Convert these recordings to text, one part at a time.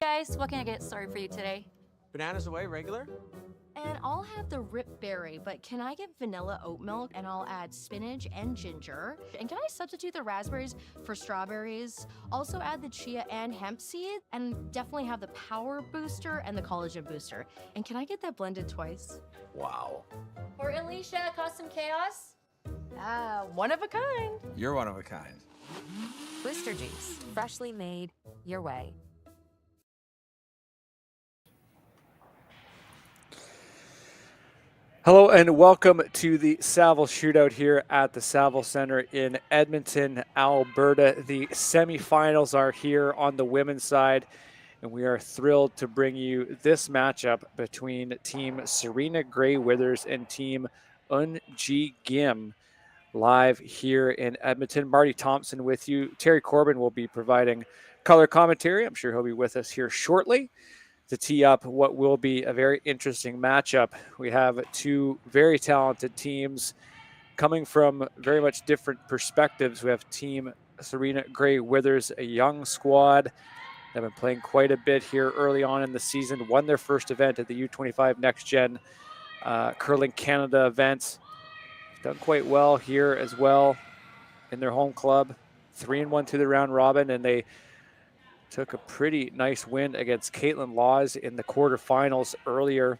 guys, what can I get started for you today? Bananas away, regular? And I'll have the rip berry, but can I get vanilla oat milk and I'll add spinach and ginger? And can I substitute the raspberries for strawberries? Also add the chia and hemp seed, and definitely have the power booster and the collagen booster. And can I get that blended twice? Wow. For Alicia, Custom Chaos? One of a kind. You're one of a kind. Booster juice, freshly made, your way. Hello and welcome to the Saville Shootout here at the Saville Center in Edmonton, Alberta. The semifinals are here on the women's side, and we are thrilled to bring you this matchup between Team Serena Grey Withers and Team Uijeongbu live here in Edmonton. Marty Thompson with you. Terry Corbin will be providing color commentary. I'm sure he'll be with us here shortly to tee up what will be a very interesting matchup. We have two very talented teams coming from very much different perspectives. We have Team Serena Grey Withers, a young squad. They've been playing quite a bit here early on in the season, won their first event at the U25 Next Gen Curling Canada event. Done quite well here as well in their home club. 3-1 through the round robin, and they took a pretty nice win against Caitlin Laws in the quarterfinals earlier.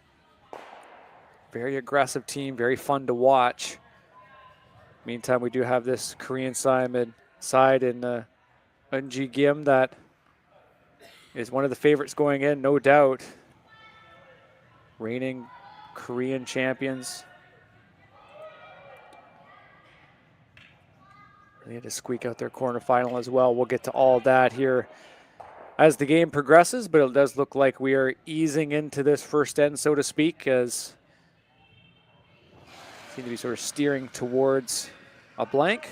Very aggressive team, very fun to watch. Meantime, we do have this Korean side in Uijeongbu that is one of the favorites going in, no doubt. Reigning Korean champions. They had to squeak out their quarterfinal as well. We'll get to all that here as the game progresses, but it does look like we are easing into this first end, so to speak, as seem to be sort of steering towards a blank.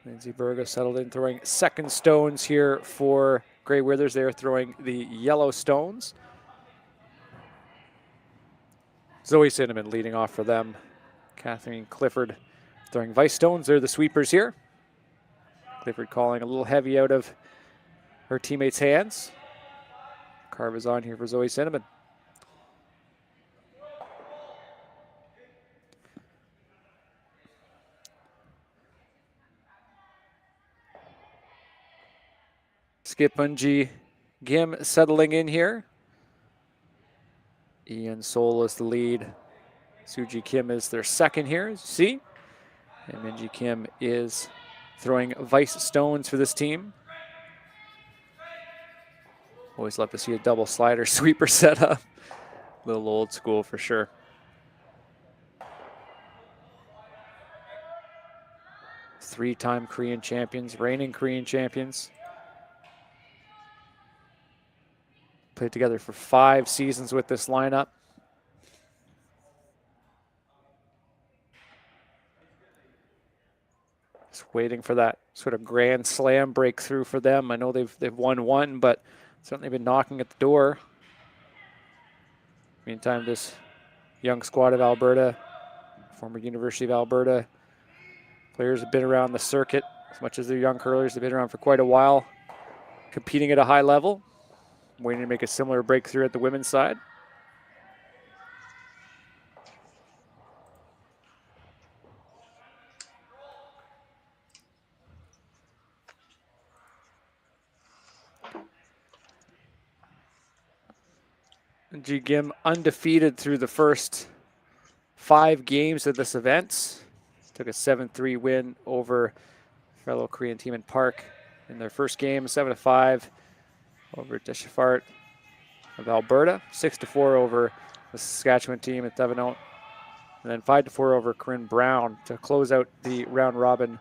Lindsay Burgos settled in, throwing second stones here for Grey Withers. They're throwing the yellow stones. Zoe Cinnamon leading off for them. Kathleen Clifford throwing vice stones. They're the sweepers here. Clifford calling a little heavy out of her teammates' hands. Carve is on here for Zoe Cinnamon. Skip Uijeongbu settling in here. Ian Sol is the lead. Suji Kim is their second here, as you see. And Minji Kim is throwing vice stones for this team. Always love to see a double slider sweeper setup. A little old school for sure. Three-time Korean champions, reigning Korean champions. Played together for 5 seasons with this lineup. Just waiting for that sort of grand slam breakthrough for them. I know they've won one, but certainly been knocking at the door. Meantime, this young squad of Alberta, former University of Alberta players have been around the circuit as much as they're young curlers. They've been around for quite a while, competing at a high level. Waiting to make a similar breakthrough at the women's side. Uijeongbu undefeated through the first 5 games of this event. Took a 7-3 win over fellow Korean team in Park in their first game, 7-5 over Deschefart of Alberta, 6-4 over the Saskatchewan team at Thevenot, and then 5-4 over Corinne Brown to close out the round robin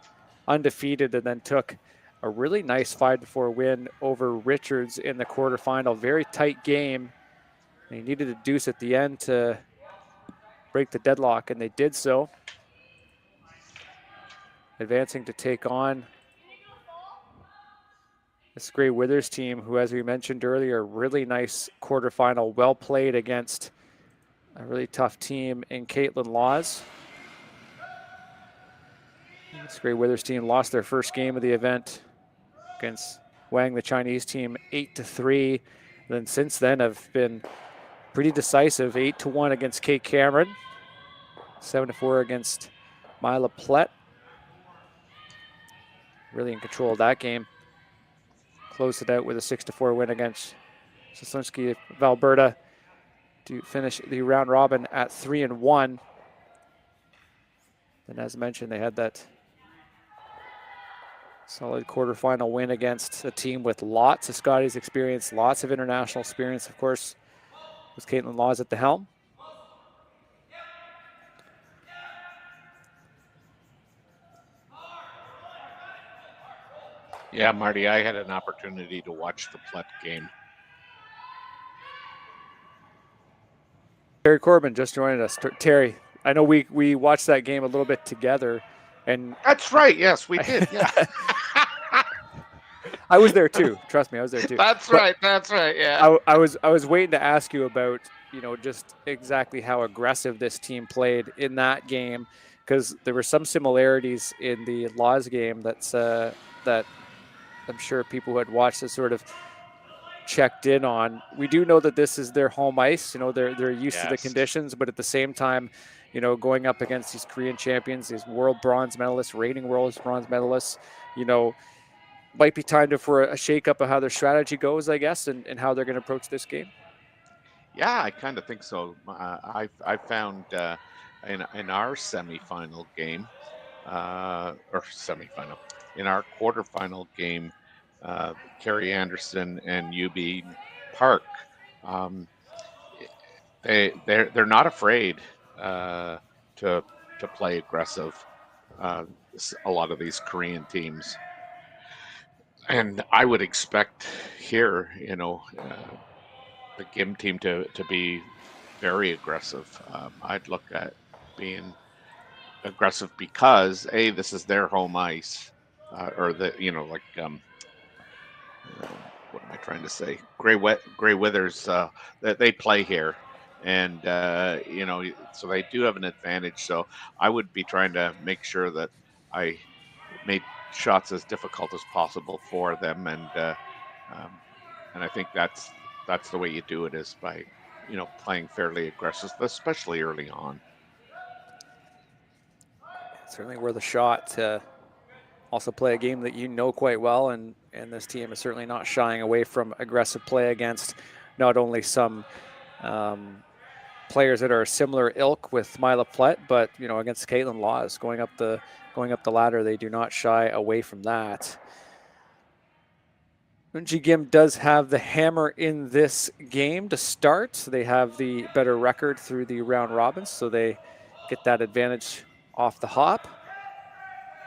undefeated, and then took a really nice 5-4 win over Richards in the quarterfinal. Very tight game. They needed a deuce at the end to break the deadlock, and they did so. Advancing to take on this Grey Withers team, who, as we mentioned earlier, really nice quarterfinal, well played against a really tough team in Caitlin Laws. This Grey Withers team lost their first game of the event against Wang, the Chinese team, 8-3. Then since then have been pretty decisive, 8-1 against Kate Cameron, 7-4 against Mila Plett. Really in control of that game. Closed it out with a 6-4 win against Soslinski of Alberta to finish the round robin at 3-1. And as mentioned, they had that solid quarterfinal win against a team with lots of Scotties experience, lots of international experience, of course, with Caitlin Laws at the helm. Yeah, Marty, I had an opportunity to watch the Plett game. Terry Corbin just joined us. Terry, I know we watched that game a little bit together, and that's right. Yes, we did. Yeah, I was there too. Trust me, I was there too. That's right. That's right. Yeah. I was waiting to ask you about just exactly how aggressive this team played in that game, because there were some similarities in the Laws game that I'm sure people who had watched this sort of checked in on. We do know that this is their home ice. They're used to the conditions, but at the same time, going up against these Korean champions, these world bronze medalists, reigning world bronze medalists, might be time for a shakeup of how their strategy goes, I guess, and how they're going to approach this game. Yeah, I kind of think so. I found in our semifinal game, in our quarterfinal game, Carrie Anderson and UB Park, they're not afraid to play aggressive. A lot of these Korean teams, and I would expect here, the GIM team to be very aggressive. I'd look at being aggressive because this is their home ice, or what am I trying to say? Grey Withers, that they play here, and so they do have an advantage. So I would be trying to make sure that I made shots as difficult as possible for them, and I think that's the way you do it, is by playing fairly aggressive, especially early on. Certainly worth a shot to also play a game that quite well, and this team is certainly not shying away from aggressive play against not only some players that are similar ilk with Mila Plett, but against Caitlin Laws going up the ladder. They do not shy away from that. Unji Gim does have the hammer in this game to start. They have the better record through the round robins, so they get that advantage off the hop.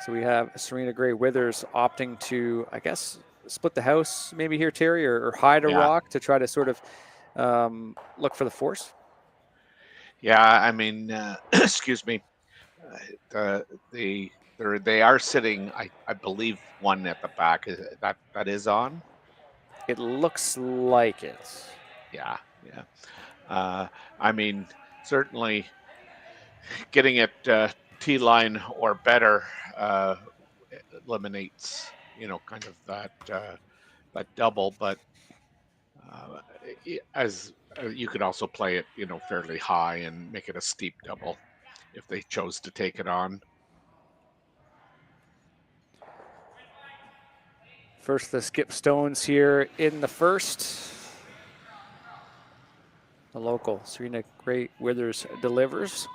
So we have Serena Grey Withers opting to, I guess, split the house maybe here, Terry, or hide a rock to try to sort of look for the force. Yeah, I mean, excuse me. They are sitting, I believe, one at the back. That is on. It looks like it. Yeah. I mean, certainly getting it T-line or better eliminates, kind of that double. But as you could also play it, fairly high and make it a steep double if they chose to take it on. First, the skip stones here in the first. The local Serena Grey Withers delivers.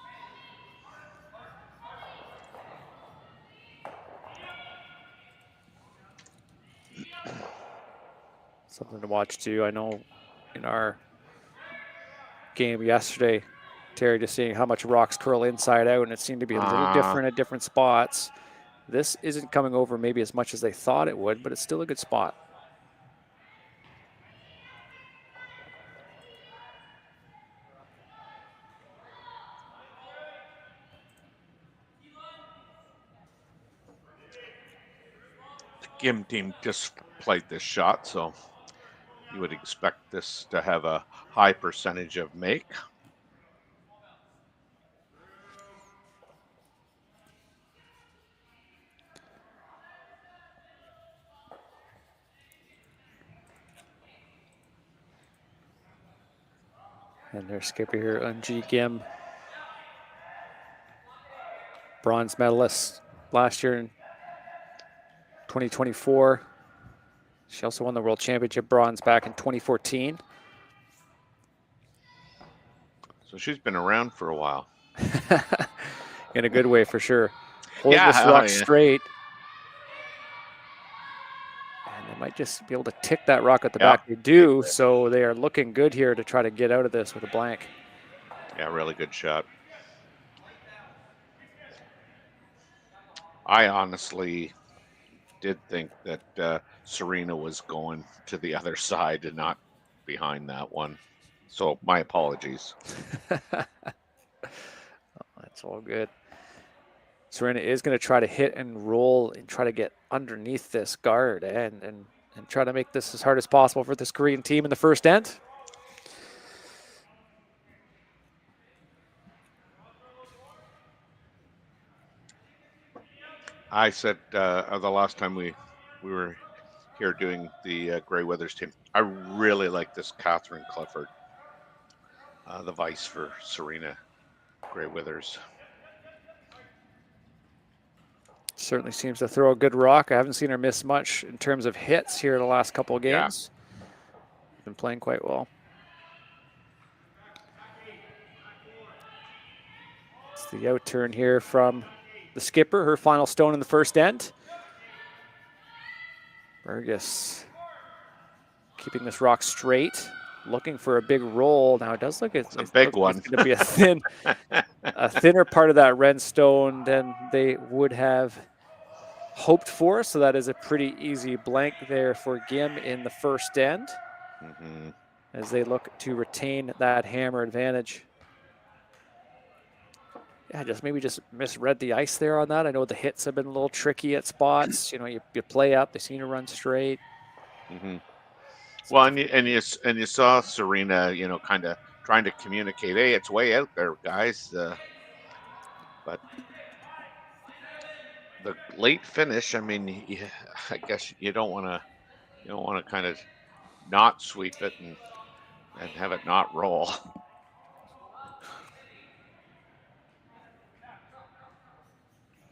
Something to watch too. I know in our game yesterday, Terry, just seeing how much rocks curl inside out, and it seemed to be a little different at different spots. This isn't coming over maybe as much as they thought it would, but it's still a good spot. The GIM team just played this shot, so you would expect this to have a high percentage of make. And their skipper here, Uijeongbu, bronze medalist last year in 2024. She also won the World Championship bronze back in 2014. So she's been around for a while. In a good way, for sure. Hold this oh, rock yeah. straight. And they might just be able to tick that rock at the Yeah. back. They do, so they are looking good here to try to get out of this with a blank. Yeah, really good shot. I honestly did think that Serena was going to the other side and not behind that one. So my apologies. That's all good. Serena is going to try to hit and roll and try to get underneath this guard and try to make this as hard as possible for this Korean team in the first end. I said the last time we were here doing the Grey Withers team, I really like this Catherine Clifford, the vice for Serena Grey Withers. Certainly seems to throw a good rock. I haven't seen her miss much in terms of hits here in the last couple of games. Yeah. Been playing quite well. It's the out turn here from the skipper, her final stone in the first end. Burgess keeping this rock straight, looking for a big roll. Now it does look it's a big one. It's going to be a thinner part of that red stone than they would have hoped for. So that is a pretty easy blank there for Gim in the first end, as they look to retain that hammer advantage. Yeah, maybe just misread the ice there on that. I know the hits have been a little tricky at spots. You know, you play up, they seem to run straight. Well, and you saw Serena, you know, kind of trying to communicate, hey, it's way out there, guys. But the late finish, I mean, I guess you don't want to kind of not sweep it and have it not roll.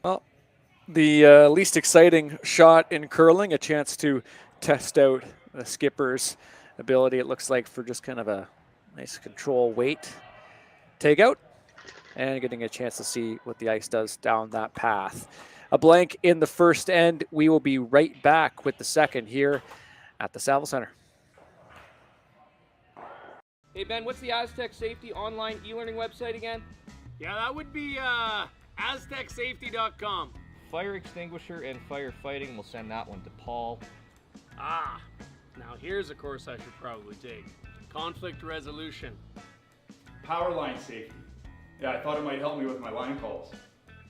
Well, the least exciting shot in curling, a chance to test out the skipper's ability, it looks like, for just kind of a nice control weight takeout and getting a chance to see what the ice does down that path. A blank in the first end. We will be right back with the second here at the Saville Center. Hey Ben, what's the Aztec Safety online e-learning website again? Yeah, that would be aztecsafety.com. Fire extinguisher and firefighting, we'll send that one to Paul. Ah, now here's a course I should probably take. Conflict resolution. Power line safety. Yeah, I thought it might help me with my line calls.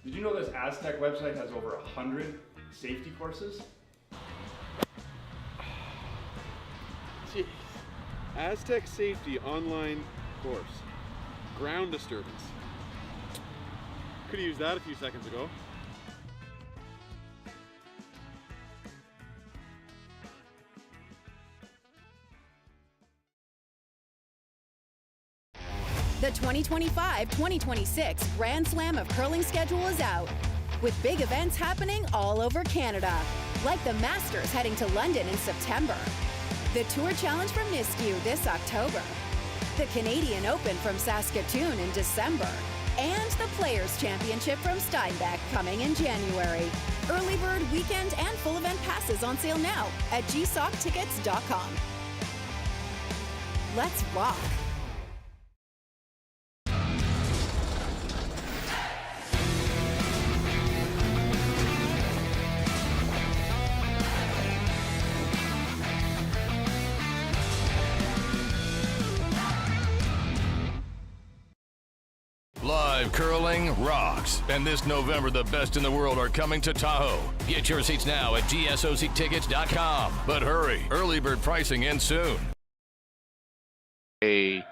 Did you know this Aztec website has over 100 safety courses? Jeez. Aztec Safety online course. Ground disturbance. Could have used that a few seconds ago. The 2025-2026 Grand Slam of Curling schedule is out, with big events happening all over Canada, like the Masters heading to London in September, the Tour Challenge from Nisku this October, the Canadian Open from Saskatoon in December, and the Players' Championship from Steinbeck coming in January. Early bird weekend and full event passes on sale now at gsoctickets.com. Let's rock! Live curling rocks. And this November, the best in the world are coming to Tahoe. Get your seats now at gsoctickets.com. But hurry, early bird pricing ends soon. A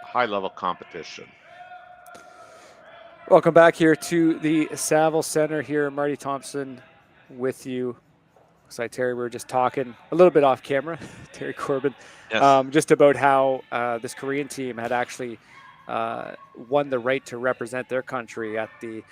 high-level competition. Welcome back here to the Saville Center here. Marty Thompson with you. alongside Terry. We were just talking a little bit off camera, Terry Corbin, Yes. just about how this Korean team had actually won the right to represent their country at the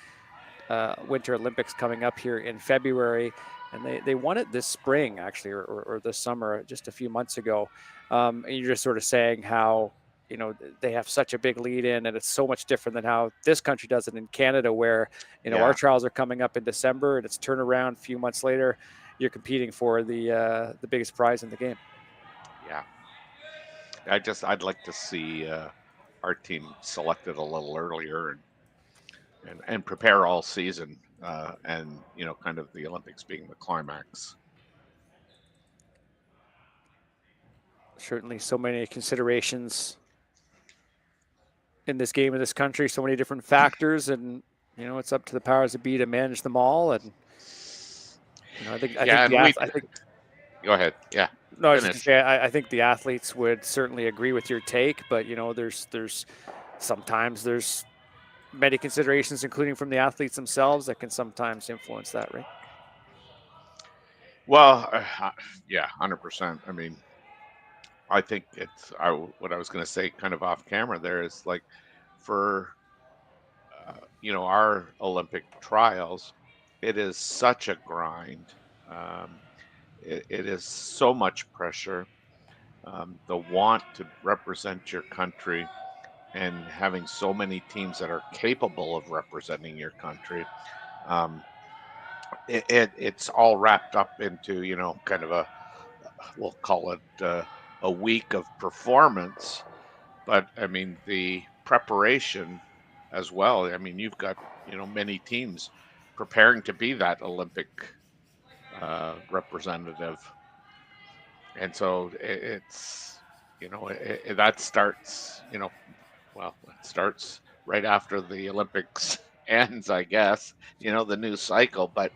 Winter Olympics coming up here in February. And they won it this spring, actually, or this summer, just a few months ago. And you're just sort of saying how, you know, they have such a big lead in, and it's so much different than how this country does it in Canada, where, you know, our trials are coming up in December and it's turnaround a few months later. You're competing for the biggest prize in the game. Yeah. I'd like to see our team selected a little earlier and prepare all season, and, you know, kind of the Olympics being the climax. Certainly so many considerations in this game in this country, so many different factors, and, you know, it's up to the powers that be to manage them all. And, you know, I think go ahead. Yeah. No, I was just gonna say, I think the athletes would certainly agree with your take, but, you know, there's sometimes there's many considerations, including from the athletes themselves, that can sometimes influence that, right? Well, yeah, 100%. I mean, I think what I was going to say kind of off camera there is, like, for, you know, our Olympic trials, it is such a grind. It is so much pressure. The want to represent your country and having so many teams that are capable of representing your country. It's all wrapped up into, you know, kind of we'll call it a week of performance. But I mean, the preparation as well. I mean, you've got, you know, many teams preparing to be that Olympic representative. And so it's, you know, that starts, you know, well, it starts right after the Olympics ends, I guess, you know, the new cycle. But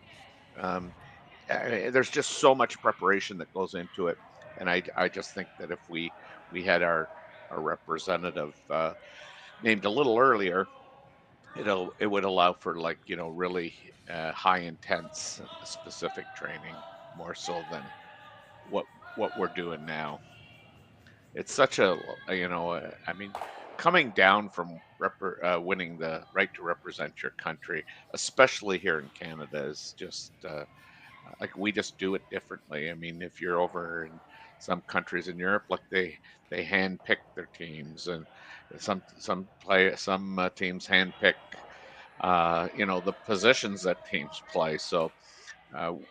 there's just so much preparation that goes into it. And I just think that if we had our representative named a little earlier, it would allow for, like, you know, really high intense specific training, more so than what we're doing now. It's such a, you know, I mean, coming down from winning the right to represent your country, especially here in Canada, is just like, we just do it differently. I mean, if you're over in some countries in Europe, like, they hand pick their teams, and some teams hand pick, you know, the positions that teams play. So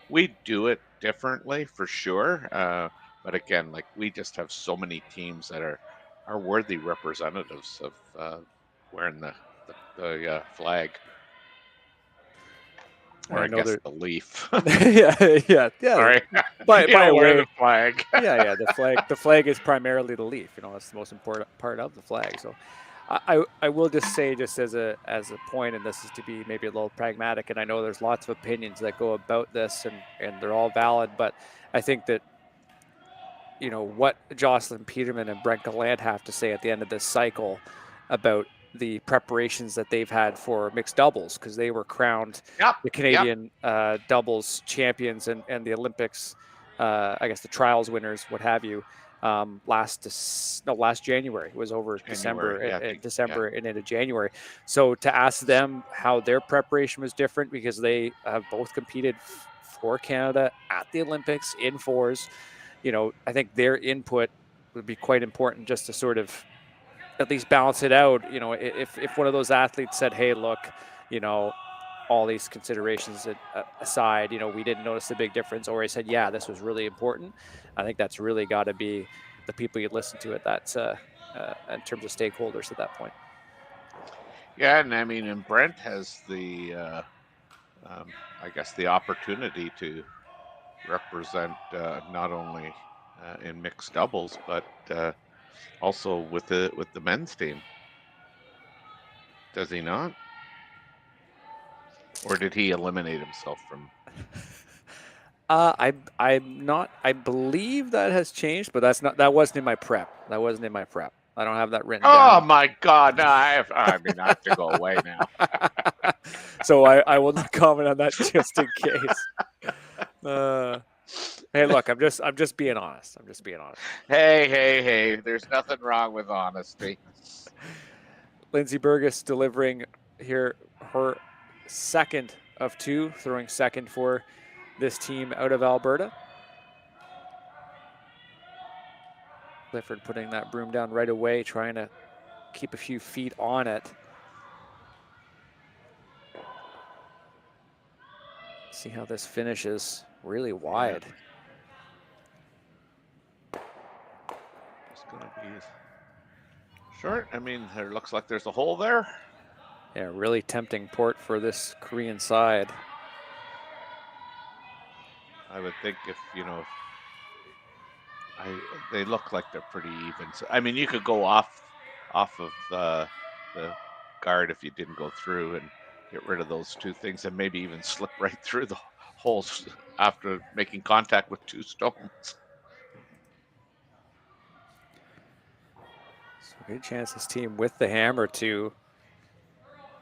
we do it differently for sure. But again, like, we just have so many teams that are worthy representatives of wearing the flag. Or I guess the leaf. yeah. Sorry. By way the flag. yeah. The flag is primarily the leaf. You know, that's the most important part of the flag. So, I will just say, just as a point, and this is to be maybe a little pragmatic, and I know there's lots of opinions that go about this, and they're all valid, but I think that, you know, what Jocelyn Peterman and Brent Gallant have to say at the end of this cycle about the preparations that they've had for mixed doubles, because they were crowned the Canadian doubles champions and the Olympics, I guess the trials winners, what have you, last January. It was over December and into January. So to ask them how their preparation was different, because they have both competed for Canada at the Olympics in fours, you know, I think their input would be quite important, just to sort of at least balance it out. You know, if one of those athletes said, hey, look, you know, all these considerations aside, you know, we didn't notice the big difference, or I said, yeah, this was really important, I think that's really got to be the people you listen to at that, in terms of stakeholders at that point. Yeah, and I mean, and Brent has the, I guess, the opportunity to represent not only in mixed doubles, but also with the men's team. Does he not? Or did he eliminate himself from? I'm not. I believe that has changed, but that wasn't in my prep. I don't have that written down. Oh my God! No, I have to go away now. So I will not comment on that, just in case. Hey, look, I'm just being honest. I'm just being honest. Hey, there's nothing wrong with honesty. Lindsey Burgess delivering here her second of 2, throwing second for this team out of Alberta. Clifford putting that broom down right away, trying to keep a few feet on it. See how this finishes. Really wide. It's going to be short. I mean, there looks like there's a hole there. Yeah, really tempting port for this Korean side. I would think if, you know, they look like they're pretty even. So, I mean, you could go off of the guard if you didn't go through and get rid of those two things and maybe even slip right through the holes after making contact with 2 stones. So good chance this team with the hammer to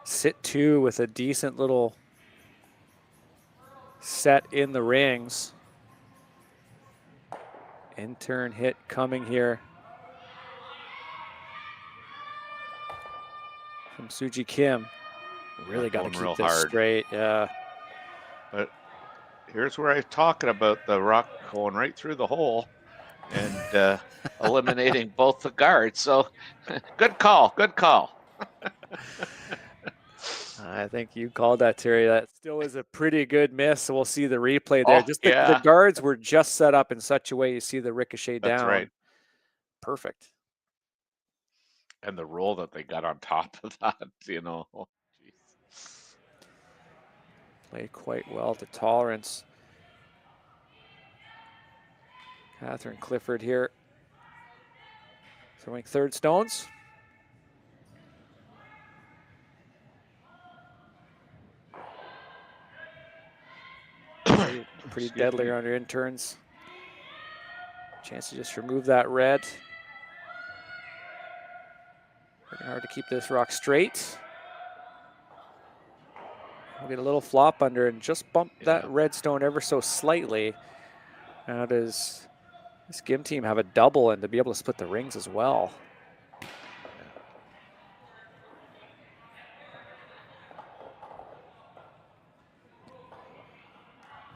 sit 2 with a decent little set in the rings. In turn hit coming here from Suji Kim. Really got to keep this straight, yeah. But here's where I'm talking about the rock going right through the hole and eliminating both the guards. So good call, good call. I think you called that, Terry. That still is a pretty good miss. So we'll see the replay there. The guards were just set up in such a way you see the ricochet down. That's right. Perfect. And the roll that they got on top of that, you know. Oh, geez. Played quite well to tolerance. Catherine Clifford here. Throwing third stones. Pretty deadly on your interns. Chance to just remove that red. Working hard to keep this rock straight. We'll get a little flop under and just bump that red stone ever so slightly. Now does this Gim team have a double and to be able to split the rings as well?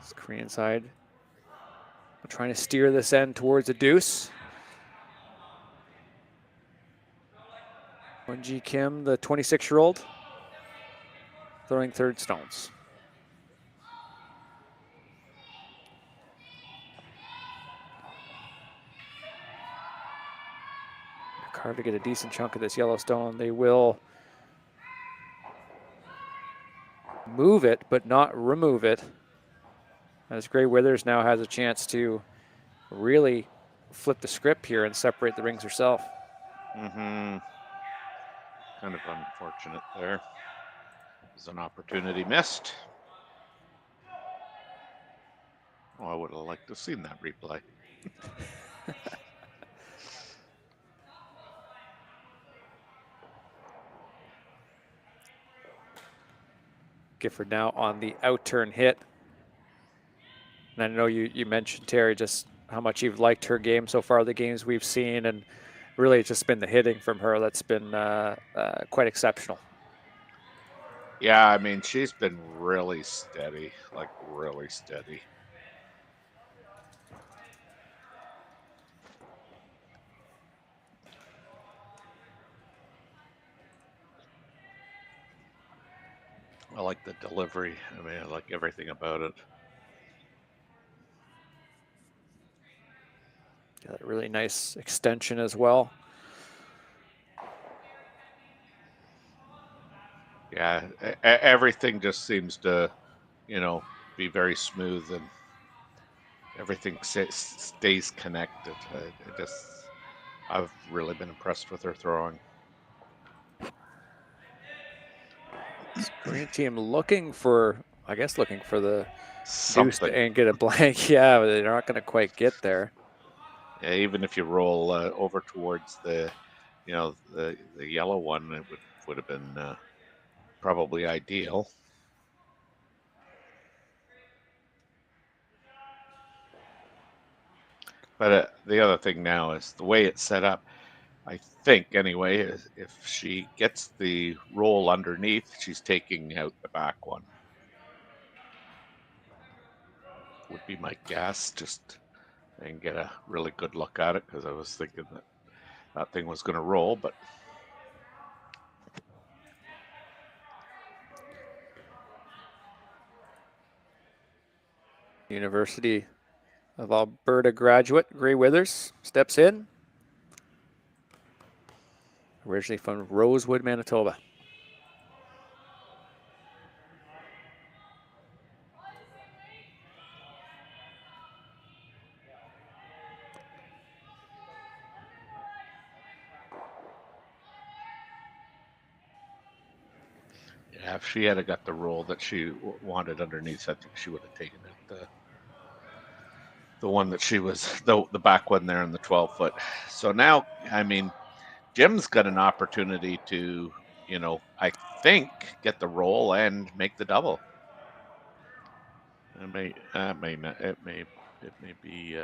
This Korean side trying to steer this end towards a deuce. Wonji Kim, the 26-year-old, throwing third stones. Hard to get a decent chunk of this yellow stone. They will move it, but not remove it. As Gray Withers now has a chance to really flip the script here and separate the rings herself. Mm-hmm. Kind of unfortunate there. There's an opportunity missed. Oh, I would have liked to have seen that replay. Gifford now on the out-turn hit. And I know you mentioned, Terry, just how much you've liked her game so far, the games we've seen, and really it's just been the hitting from her that's been quite exceptional. Yeah, I mean, she's been really steady, like really steady. I like the delivery. I mean, I like everything about it. Got a really nice extension as well. Yeah, everything just seems to, you know, be very smooth and everything stays connected. I've really been impressed with her throwing. This Korean team looking for the something deuce and get a blank. Yeah, but they're not going to quite get there. Yeah, even if you roll over towards the, you know, the yellow one, it would have been probably ideal. But the other thing now is the way it's set up. I think anyway, is if she gets the roll underneath, she's taking out the back one. Would be my guess. Just and get a really good look at it because I was thinking that that thing was going to roll, but. University of Alberta graduate Gray Withers steps in. Originally from Rosewood, Manitoba. Yeah, if she had got the roll that she wanted underneath, I think she would have taken it. The one that she was, the back one there in the 12-foot. So now, I mean, Jim's got an opportunity to, I think, get the roll and make the double. It may be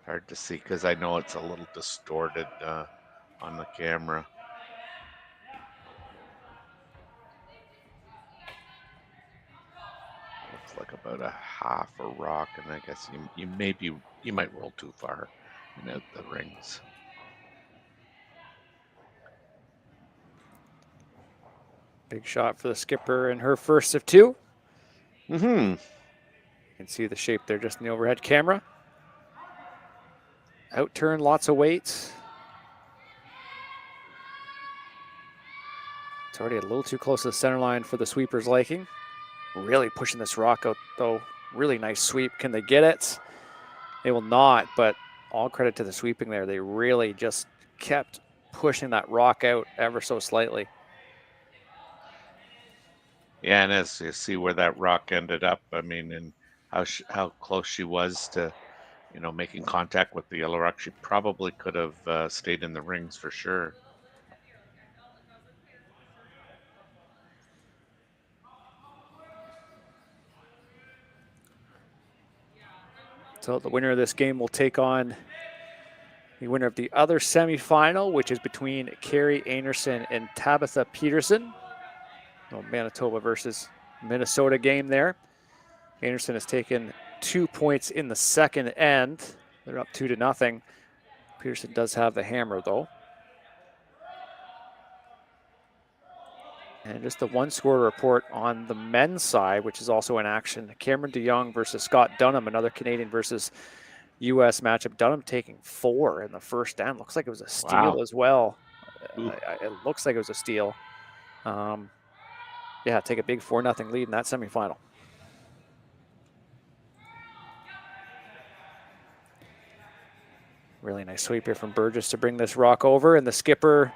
hard to see because I know it's a little distorted on the camera. Looks like about a half a rock, and I guess you might roll too far and out the rings. Big shot for the skipper in her first of two. Mm-hmm. You can see the shape there just in the overhead camera. Out turn, lots of weight. It's already a little too close to the center line for the sweeper's liking. Really pushing this rock out though. Really nice sweep. Can they get it? They will not, but all credit to the sweeping there. They really just kept pushing that rock out ever so slightly. Yeah, and as you see where that rock ended up, I mean, and how close she was to, making contact with the yellow rock, she probably could have stayed in the rings for sure. So the winner of this game will take on the winner of the other semifinal, which is between Carrie Anderson and Tabitha Peterson. Manitoba versus Minnesota game there. Anderson has taken 2 points in the second end. They're up 2-0. Peterson does have the hammer though. And just the one score report on the men's side, which is also in action. Cameron DeYoung versus Scott Dunham, another Canadian versus U.S. matchup. Dunham taking 4 in the first end. Looks like it was a steal as well. It looks like it was a steal. Yeah, take a big 4-0 lead in that semifinal. Really nice sweep here from Burgess to bring this rock over, and the skipper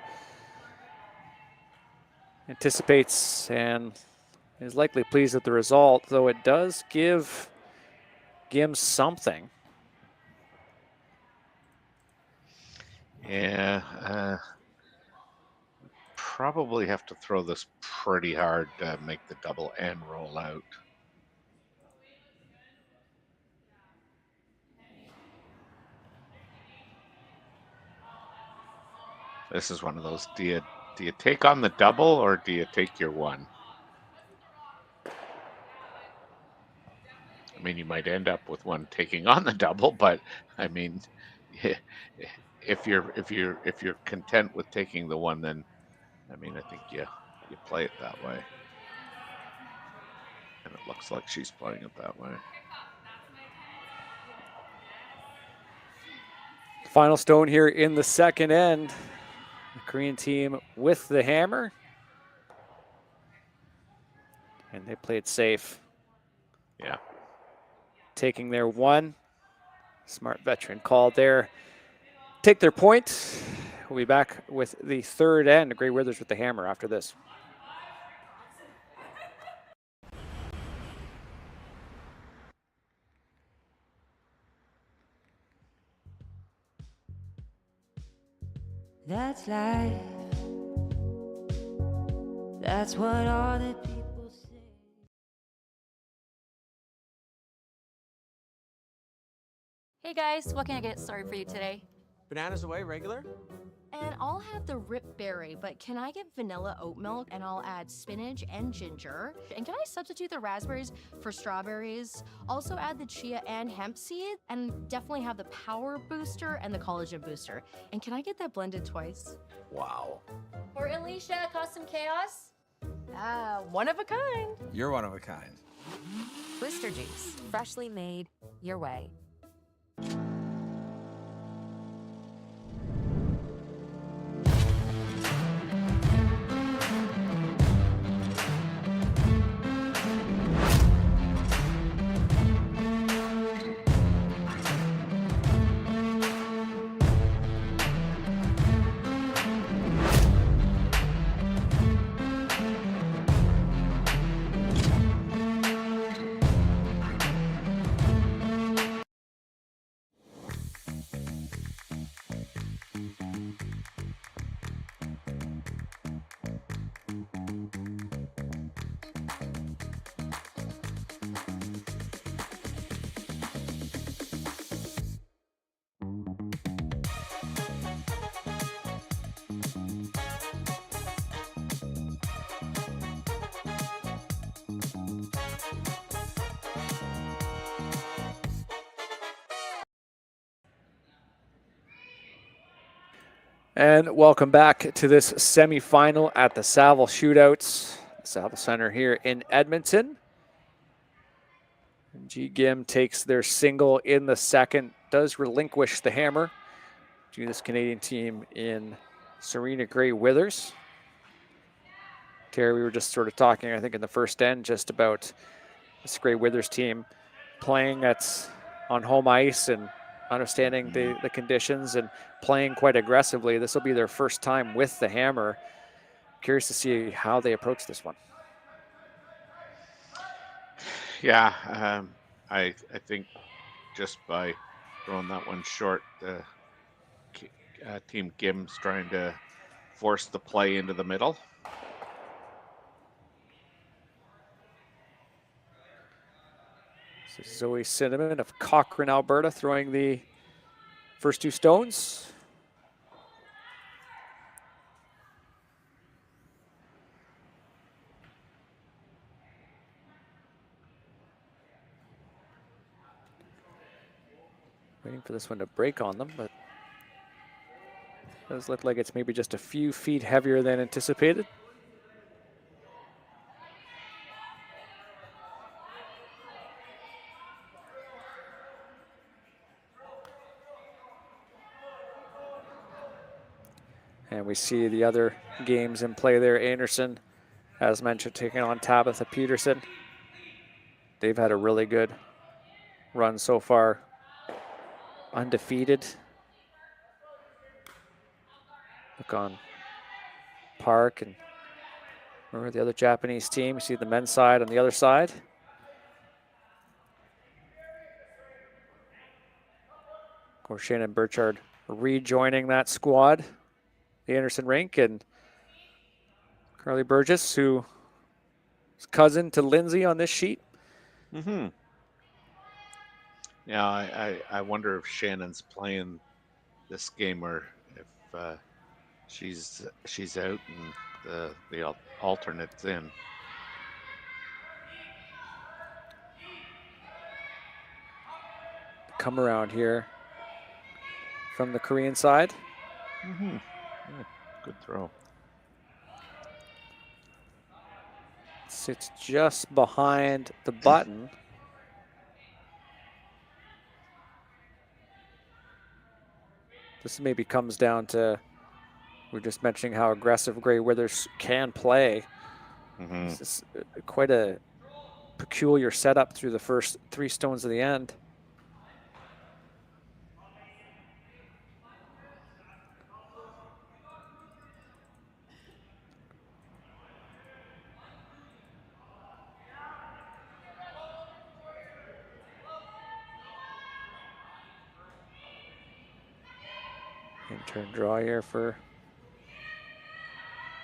anticipates and is likely pleased with the result, though it does give Gim something. Yeah, probably have to throw this pretty hard to make the double and roll out. This is one of those, do you take on the double or do you take your one? I mean, you might end up with one taking on the double, but I mean, if you're content with taking the one, then I mean, I think you play it that way. And it looks like she's playing it that way. Final stone here in the second end. The Korean team with the hammer. And they played safe. Yeah. Taking their one. Smart veteran call there. Take their point. We'll be back with the third end. Gray Withers with the hammer after this. That's life. That's what all the people Hey guys, what can I get started for you today? Bananas away, regular? And I'll have the rip berry, but can I get vanilla oat milk and I'll add spinach and ginger? And can I substitute the raspberries for strawberries? Also add the chia and hemp seed, and definitely have the power booster and the collagen booster. And can I get that blended twice? Wow. For Alicia, Custom Chaos? One of a kind. You're one of a kind. Blister juice, freshly made, your way. And welcome back to this semifinal at the Saville Shootouts, Saville Center here in Edmonton. G Gim takes their single in the second, does relinquish the hammer to this Canadian team in Serena Gray Withers. Terry, we were just sort of talking, I think, in the first end just about this Gray Withers team playing on home ice and understanding the conditions and playing quite aggressively. This will be their first time with the hammer. Curious to see how they approach this one. Yeah, I think just by throwing that one short, Team Gim's trying to force the play into the middle. So Zoe Cinnamon of Cochrane, Alberta, throwing the first two stones. Waiting for this one to break on them, but it does look like it's maybe just a few feet heavier than anticipated. And we see the other games in play there. Anderson, as mentioned, taking on Tabitha Peterson. They've had a really good run so far. Undefeated. Look on Park and remember the other Japanese team. You see the men's side on the other side. Of course, Shannon Burchard rejoining that squad. The Anderson rink, and Carly Burgess, who is cousin to Lindsay on this sheet. Mm-hmm. Yeah, I wonder if Shannon's playing this game or if she's out and the alternate's in. Come around here from the Korean side. Mm-hmm. Yeah, good throw. Sits just behind the button. This maybe comes down to, we're just mentioning how aggressive Gray Withers can play. Mm-hmm. This is quite a peculiar setup through the first three stones of the end. In-turn draw here for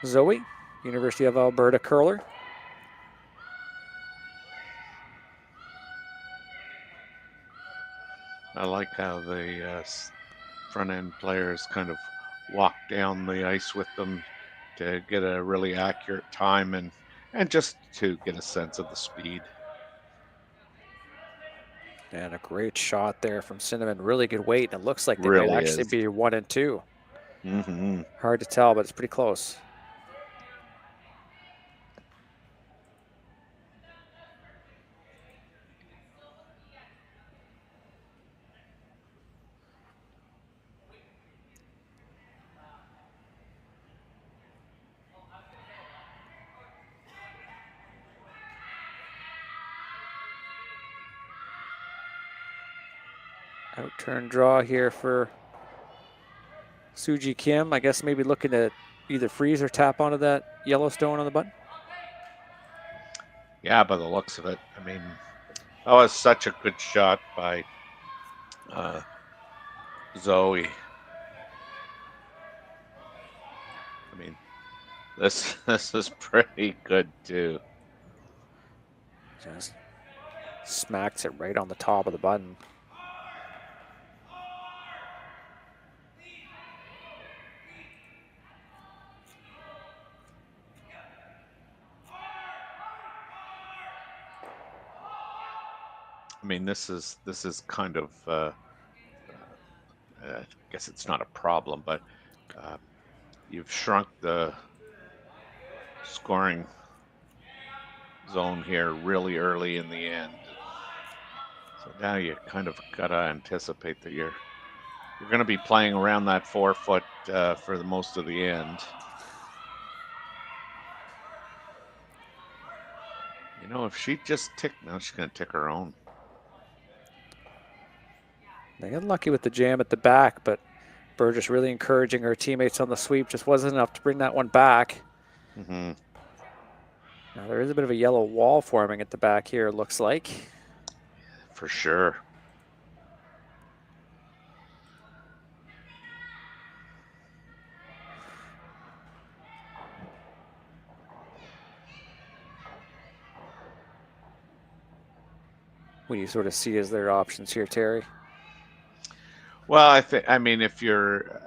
Zoe, University of Alberta curler. I like how the front end players kind of walk down the ice with them to get a really accurate time and just to get a sense of the speed. And a great shot there from Cinnamon. Really good weight. And it looks like they Really might actually is. be 1 and 2. Mm-hmm. Hard to tell, but it's pretty close. Out-turn draw here for Suji Kim. I guess maybe looking to either freeze or tap onto that yellow stone on the button. Yeah, by the looks of it. I mean, that was such a good shot by Zoe. I mean, this is pretty good too. Just smacks it right on the top of the button. I mean, this is kind of I guess it's not a problem, but you've shrunk the scoring zone here really early in the end. So now you kind of gotta anticipate that you're going to be playing around that 4 foot for the most of the end. You know, if she just ticked, now she's going to tick her own. They got lucky with the jam at the back, but Burgess really encouraging her teammates on the sweep. Just wasn't enough to bring that one back. Mm-hmm. Now there is a bit of a yellow wall forming at the back here, it looks like. For sure. What do you sort of see as their options here, Terry? Well, I mean, if you're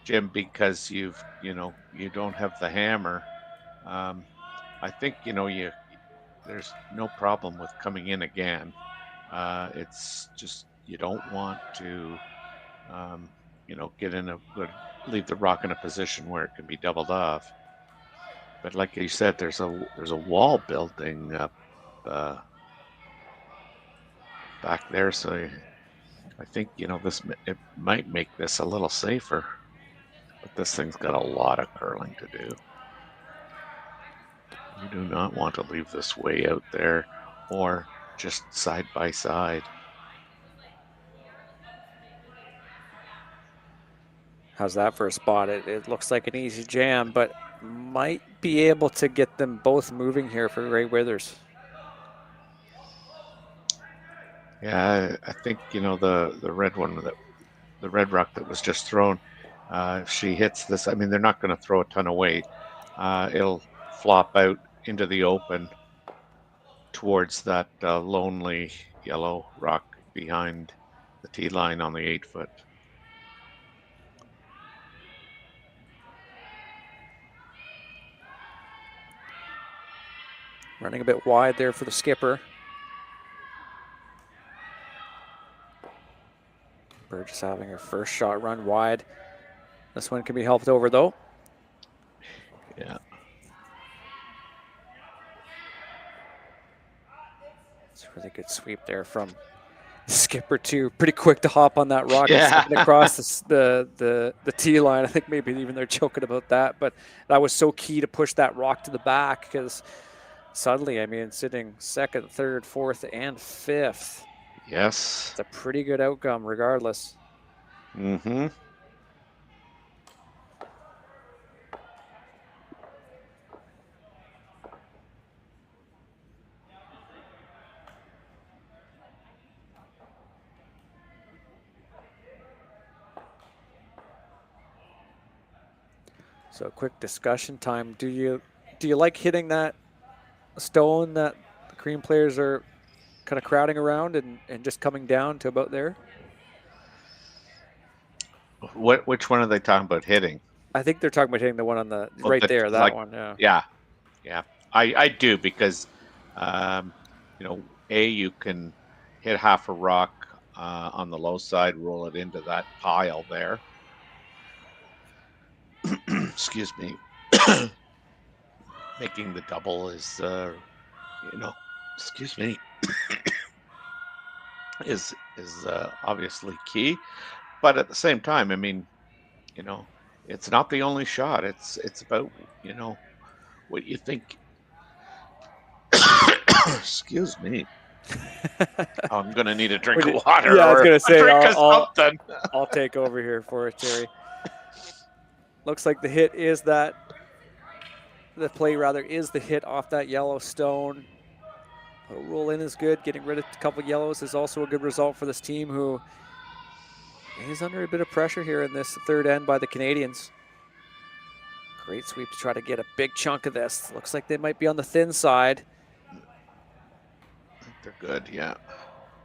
Jim, because you don't have the hammer, I think there's no problem with coming in again. It's just you don't want to leave the rock in a position where it can be doubled off. But like you said, there's a wall building up back there, so I think it might make this a little safer. But this thing's got a lot of curling to do. You do not want to leave this way out there or just side by side. How's that for a spot? It looks like an easy jam, but might be able to get them both moving here for Ray Withers. Yeah, I think the red one, the red rock that was just thrown. If she hits this, I mean, they're not going to throw a ton of weight. It'll flop out into the open towards that lonely yellow rock behind the tee line on the 8 foot. Running a bit wide there for the skipper. Burgess having her first shot run wide. This one can be helped over though. Yeah. It's a really good sweep there from the skipper too. Pretty quick to hop on that rock Yeah. and across the tee line. I think maybe even they're joking about that, but that was so key to push that rock to the back because suddenly, I mean, sitting second, third, fourth, and fifth. Yes. It's a pretty good outcome regardless. Mm-hmm. So quick discussion time. Do you like hitting that stone that the Korean players are kind of crowding around and just coming down to about there. Which one are they talking about hitting? I think they're talking about hitting the one on the there, that like, one. Yeah. Yeah. Yeah. I do because, you can hit half a rock on the low side, roll it into that pile there. Excuse me. Making the double is, excuse me, is obviously key. But at the same time, I mean, it's not the only shot. It's about, what you think. Excuse me. I'm gonna need a drink of water. Yeah, I was or gonna say a drink of something. I'll take over here for it, Terry. Looks like the hit is that. The play rather is the hit off that yellow stone. A roll in is good. Getting rid of a couple yellows is also a good result for this team, who is under a bit of pressure here in this third end by the Canadians. Great sweep to try to get a big chunk of this. Looks like they might be on the thin side. They're good, yeah.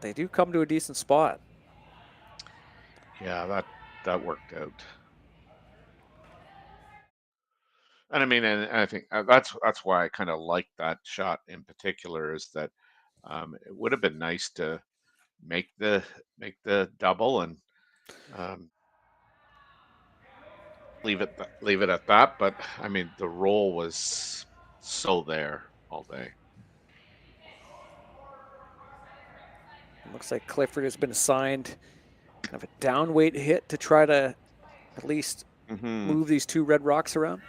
They do come to a decent spot. Yeah, that worked out. And I mean, and I think that's why I kind of like that shot in particular, is that it would have been nice to make the double and leave it at that. But I mean, the roll was so there all day. Looks like Clifford has been assigned kind of a down weight hit to try to at least move these two red rocks around.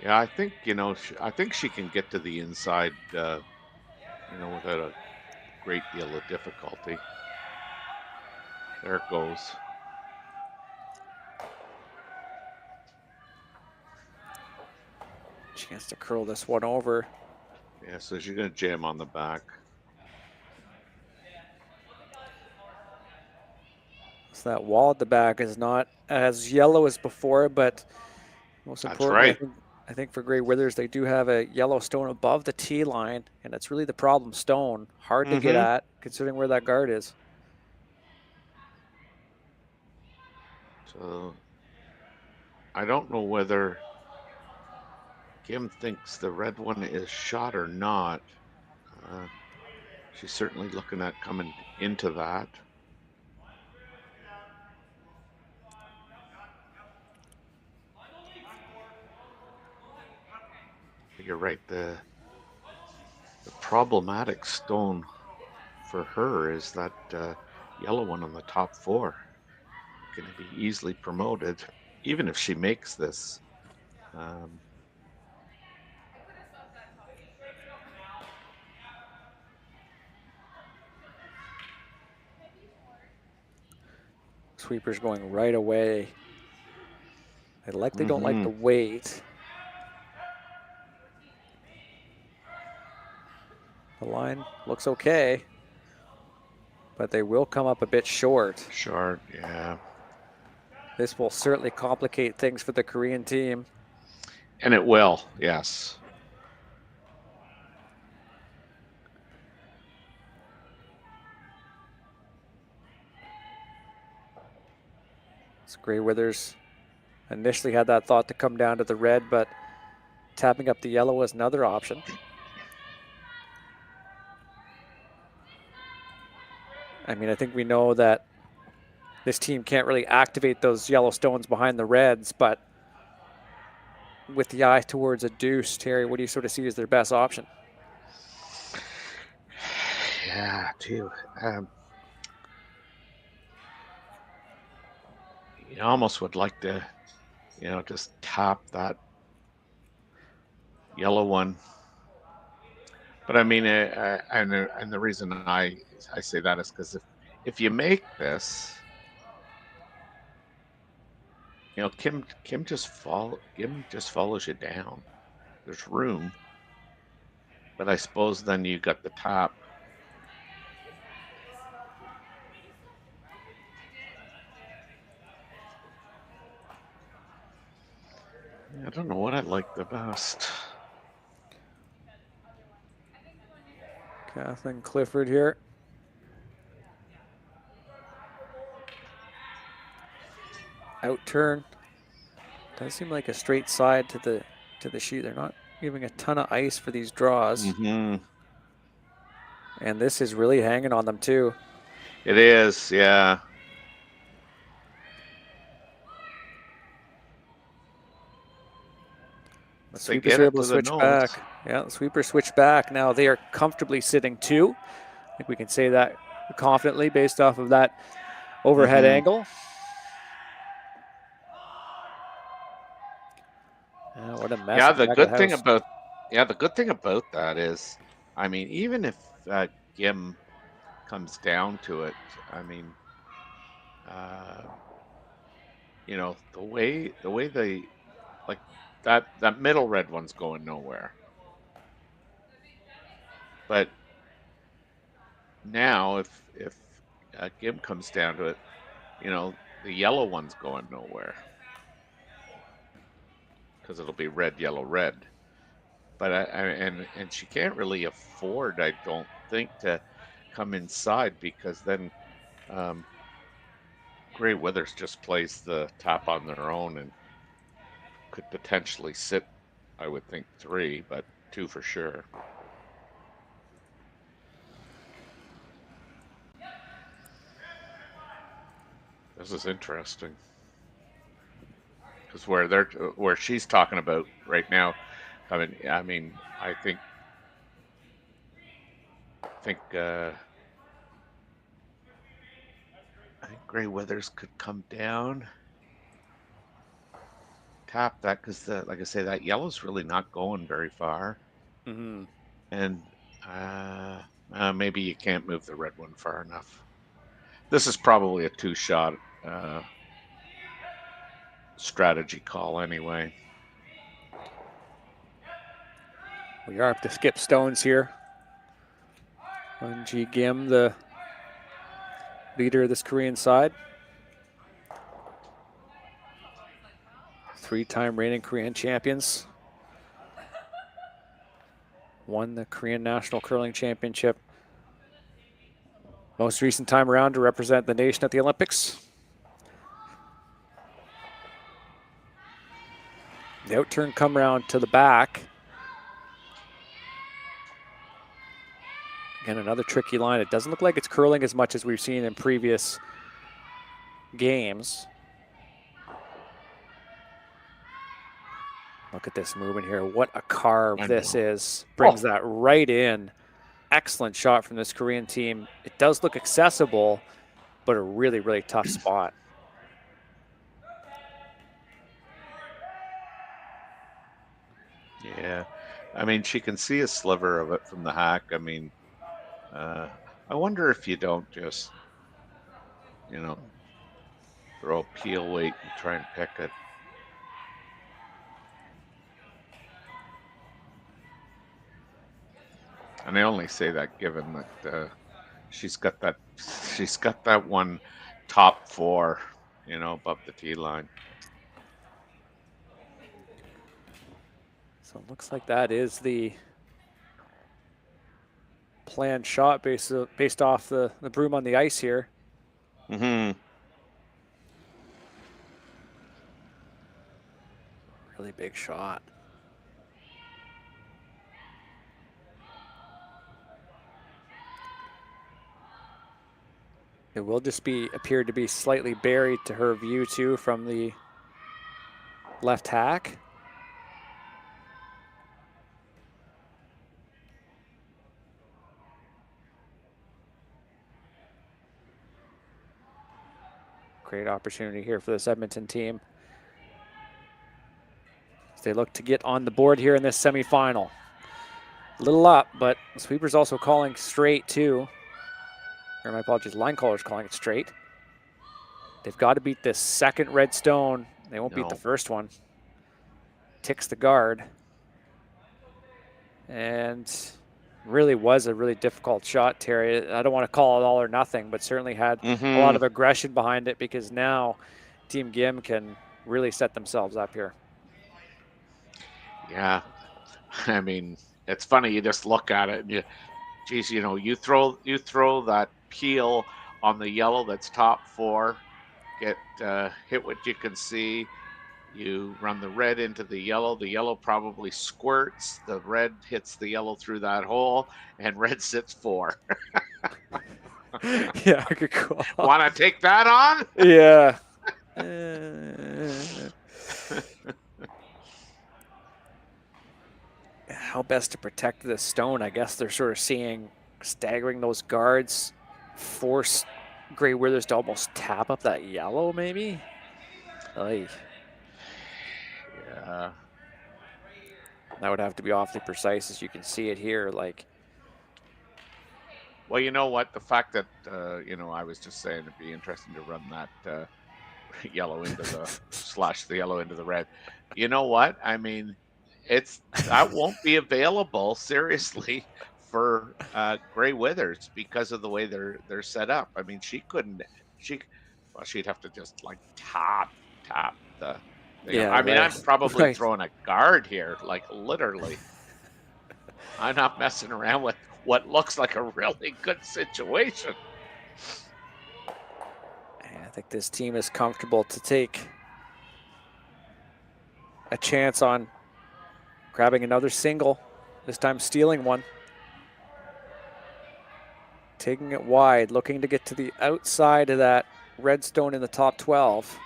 Yeah, I think, I think she can get to the inside, without a great deal of difficulty. There it goes. Chance to curl this one over. Yeah, so she's going to jam on the back. So that wall at the back is not as yellow as before, but most importantly, right. I think for Grey Withers, they do have a yellow stone above the tee line, and that's really the problem stone. Hard to get at, considering where that guard is. So I don't know whether Kim thinks the red one is shot or not. She's certainly looking at coming into that. You're right. The problematic stone for her is that yellow one on the top four. Going to be easily promoted, even if she makes this. Sweepers going right away. They likely don't like the weight. The line looks okay, but they will come up a bit short. Short, yeah. This will certainly complicate things for the Korean team. And it will, yes. So Grey Withers initially had that thought to come down to the red, but tapping up the yellow was another option. I mean, I think we know that this team can't really activate those yellow stones behind the reds, but with the eye towards a deuce, Terry, what do you sort of see as their best option? Yeah, too. You almost would like to, just tap that yellow one. But I mean, and the reason I say that is because if you make this, Kim just follows you down. There's room, but I suppose then you got the tap. I don't know what I like the best. Kathleen Clifford here. Out turn. Does seem like a straight side to the sheet. They're not giving a ton of ice for these draws. Mm-hmm. And this is really hanging on them too. It is, yeah. The sweepers are able to switch back. Yeah, the sweepers switch back. Now they are comfortably sitting 2. I think we can say that confidently based off of that overhead angle. What a mess. Yeah, the good thing about that is, I mean, even if Gim comes down to it, I mean, you know, the way they like that middle red one's going nowhere. But now if Gim comes down to it, you know, the yellow one's going nowhere. Because it'll be red, yellow, red. But and she can't really afford, I don't think, to come inside, because then Grey Withers just plays the top on their own and could potentially sit, I would think, 3, but 2 for sure. This is interesting. Because where she's talking about right now, I mean, I think Grey Withers could come down, tap that, because like I say, that yellow's really not going very far, and maybe you can't move the red one far enough. This is probably a 2-shot strategy call anyway. We are up to skip stones here. Eun-Ji Gim, the leader of this Korean side. 3-time reigning Korean champions. Won the Korean National Curling Championship. Most recent time around to represent the nation at the Olympics. The outturn come around to the back. Again, another tricky line. It doesn't look like it's curling as much as we've seen in previous games. Look at this movement here. What a carve this is. Brings that right in. Excellent shot from this Korean team. It does look accessible, but a really, really tough spot. Yeah, I mean, she can see a sliver of it from the hack. I mean, I wonder if you don't just, you know, throw a peel weight and try and pick it. And I only say that given that she's got that one top 4, you know, above the tee line. So it looks like that is the planned shot based off the broom on the ice here. Mm-hmm. Really big shot. It will just appear to be slightly buried to her view too from the left hack. Great opportunity here for this Edmonton team as they look to get on the board here in this semifinal. A little up, but the sweeper's also calling straight too. Or my apologies, line caller's calling it straight. They've got to beat this second red stone. They won't beat the first one. Ticks the guard. And really was a really difficult shot, Terry. I don't want to call it all or nothing, but certainly had a lot of aggression behind it, because now Team Gim can really set themselves up here. Yeah, I mean, it's funny, you just look at it and geez, you throw that peel on the yellow that's top 4, get hit what you can see. You run the red into the yellow probably squirts, the red hits the yellow through that hole, and red sits 4. Yeah, good call. Want to take that on? Yeah. How best to protect this stone? I guess they're sort of staggering those guards, force Grey Withers to almost tap up that yellow, maybe? Like, yeah. That would have to be awfully precise, as you can see it here. Like, well, you know what? The fact that, I was just saying it'd be interesting to run that yellow into the slash the yellow into the red. You know what? I mean, that won't be available seriously for Grey Withers because of the way they're set up. I mean, she'd have to just like tap the. Yeah, I mean, I'm probably right. throwing a guard here, like literally. I'm not messing around with what looks like a really good situation. I think this team is comfortable to take a chance on grabbing another single, this time stealing one. Taking it wide, looking to get to the outside of that red stone in the top 12.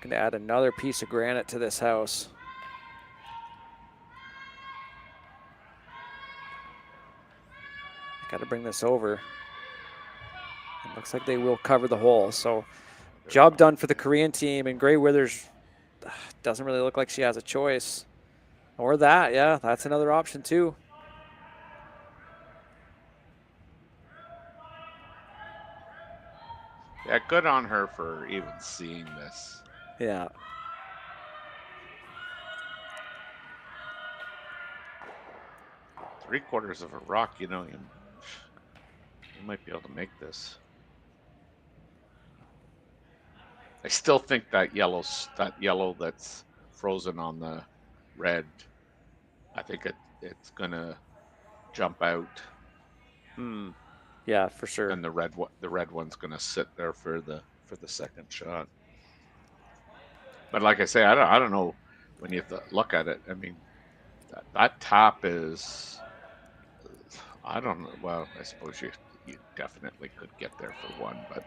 Going to add another piece of granite to this house. Got to bring this over. It looks like they will cover the hole. So job done for the Korean team, and Grey Withers doesn't really look like she has a choice. Or that, yeah, that's another option too. Yeah, good on her for even seeing this. Yeah. Three-quarters of a rock, you might be able to make this. I still think that yellow that's frozen on the red, I think it's gonna jump out. Yeah, for sure. And the red one's gonna sit there for the second shot. But like I say, I don't know when you look at it. I mean, that tap is, I don't know. Well, I suppose you definitely could get there for one, but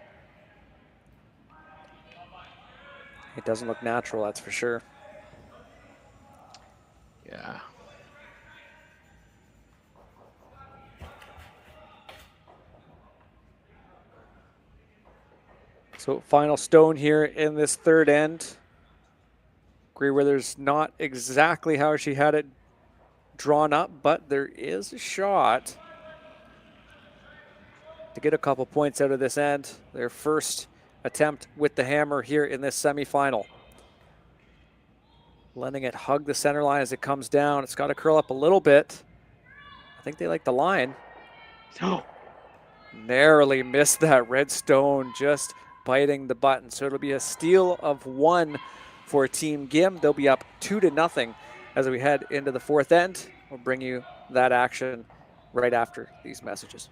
it doesn't look natural, that's for sure. Yeah. So final stone here in this third end. Grey Withers not exactly how she had it drawn up, but there is a shot to get a couple points out of this end. Their first attempt with the hammer here in this semifinal. Letting it hug the center line as it comes down. It's got to curl up a little bit. I think they like the line. No. Narrowly missed that red stone, just biting the button. So it'll be a steal of 1 for Team Gim. They'll be up 2-0 as we head into the fourth end. We'll bring you that action right after these messages.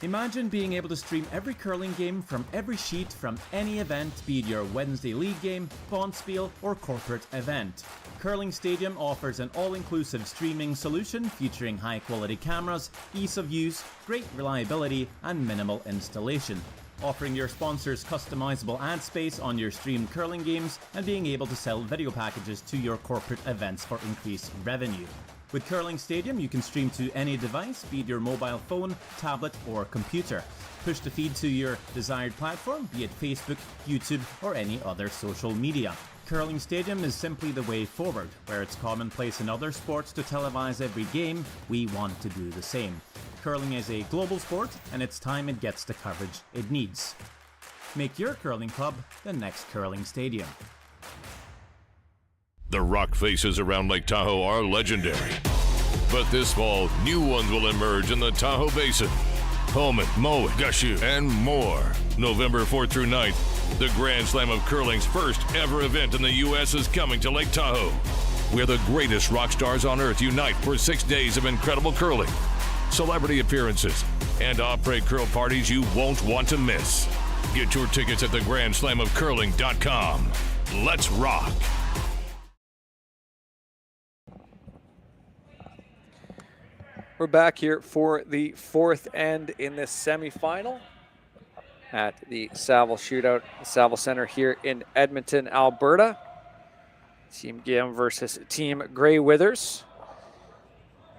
Imagine being able to stream every curling game from every sheet from any event, be it your Wednesday league game, bonspiel, or corporate event. Curling Stadium offers an all-inclusive streaming solution featuring high-quality cameras, ease of use, great reliability, and minimal installation. Offering your sponsors customizable ad space on your streamed curling games and being able to sell video packages to your corporate events for increased revenue. With Curling Stadium, you can stream to any device, be it your mobile phone, tablet, or computer. Push the feed to your desired platform, be it Facebook, YouTube, or any other social media. Curling Stadium is simply the way forward. Where it's commonplace in other sports to televise every game, we want to do the same. Curling is a global sport, and it's time it gets the coverage it needs. Make your curling club the next Curling Stadium. The rock faces around Lake Tahoe are legendary. But this fall, new ones will emerge in the Tahoe Basin. Pullman, Moe, Gushu, and more. November 4th through 9th, The Grand Slam of Curling's first ever event in the U.S. is coming to Lake Tahoe, where the greatest rock stars on earth unite for 6 days of incredible curling, celebrity appearances, and après curl parties you won't want to miss. Get your tickets at theGrandSlamOfCurling.com. Let's rock! We're back here for the fourth end in this semifinal at the Saville Shootout, the Saville Center here in Edmonton, Alberta. Team Gim versus Team Grey Withers.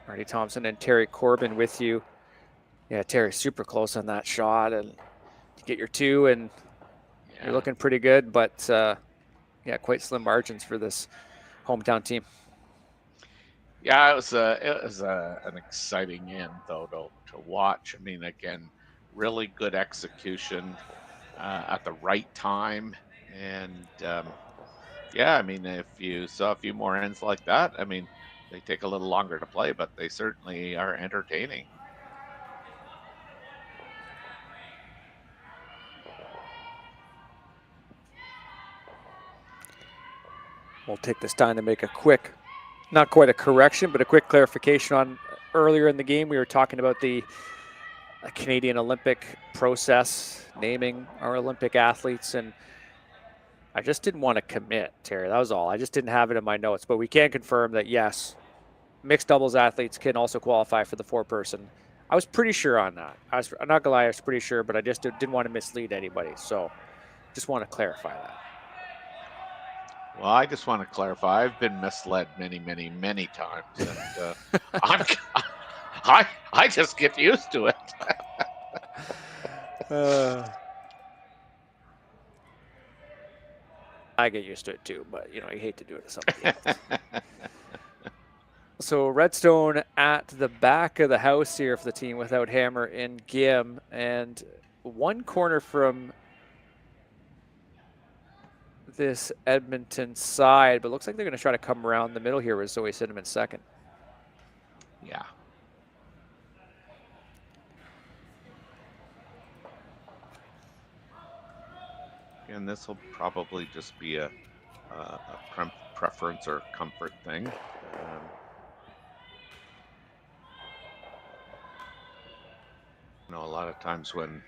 Marty Thompson and Terry Corbin with you. Yeah, Terry, super close on that shot, and you get your two, and you're looking pretty good, but yeah, quite slim margins for this hometown team. Yeah, it was an exciting end though to watch. I mean, again, really good execution at the right time, and yeah, I mean, if you saw a few more ends like that, I mean, they take a little longer to play, but they certainly are entertaining. We'll take this time to make a quick, not quite a correction, but a quick clarification on earlier in the game. We were talking about the Canadian Olympic process, naming our Olympic athletes, and I just didn't want to commit, Terry. That was all. I just didn't have it in my notes, but we can confirm that, yes, mixed doubles athletes can also qualify for the four-person. I was pretty sure on that. I'm not gonna lie, I was pretty sure, but I just didn't want to mislead anybody. So just want to clarify that. Well, I just want to clarify. I've been misled many, many, many times, and I just get used to it. I get used to it too, but you know, you hate to do it to somebody else. So Redstone at the back of the house here for the team without Hammer and Gim, and one corner from this Edmonton side, but looks like they're going to try to come around the middle here with Zoe Cinnamon second. Yeah. And this will probably just be a preference or comfort thing. You know, a lot of times when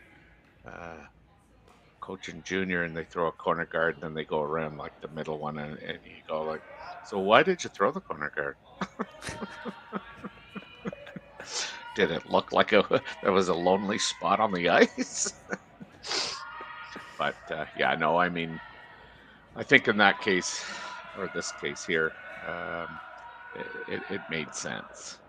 coaching junior and they throw a corner guard and then they go around like the middle one, and you go like, so why did you throw the corner guard? Did it look like there was a lonely spot on the ice? But yeah, no, I mean, I think in that case, or this case here, it made sense.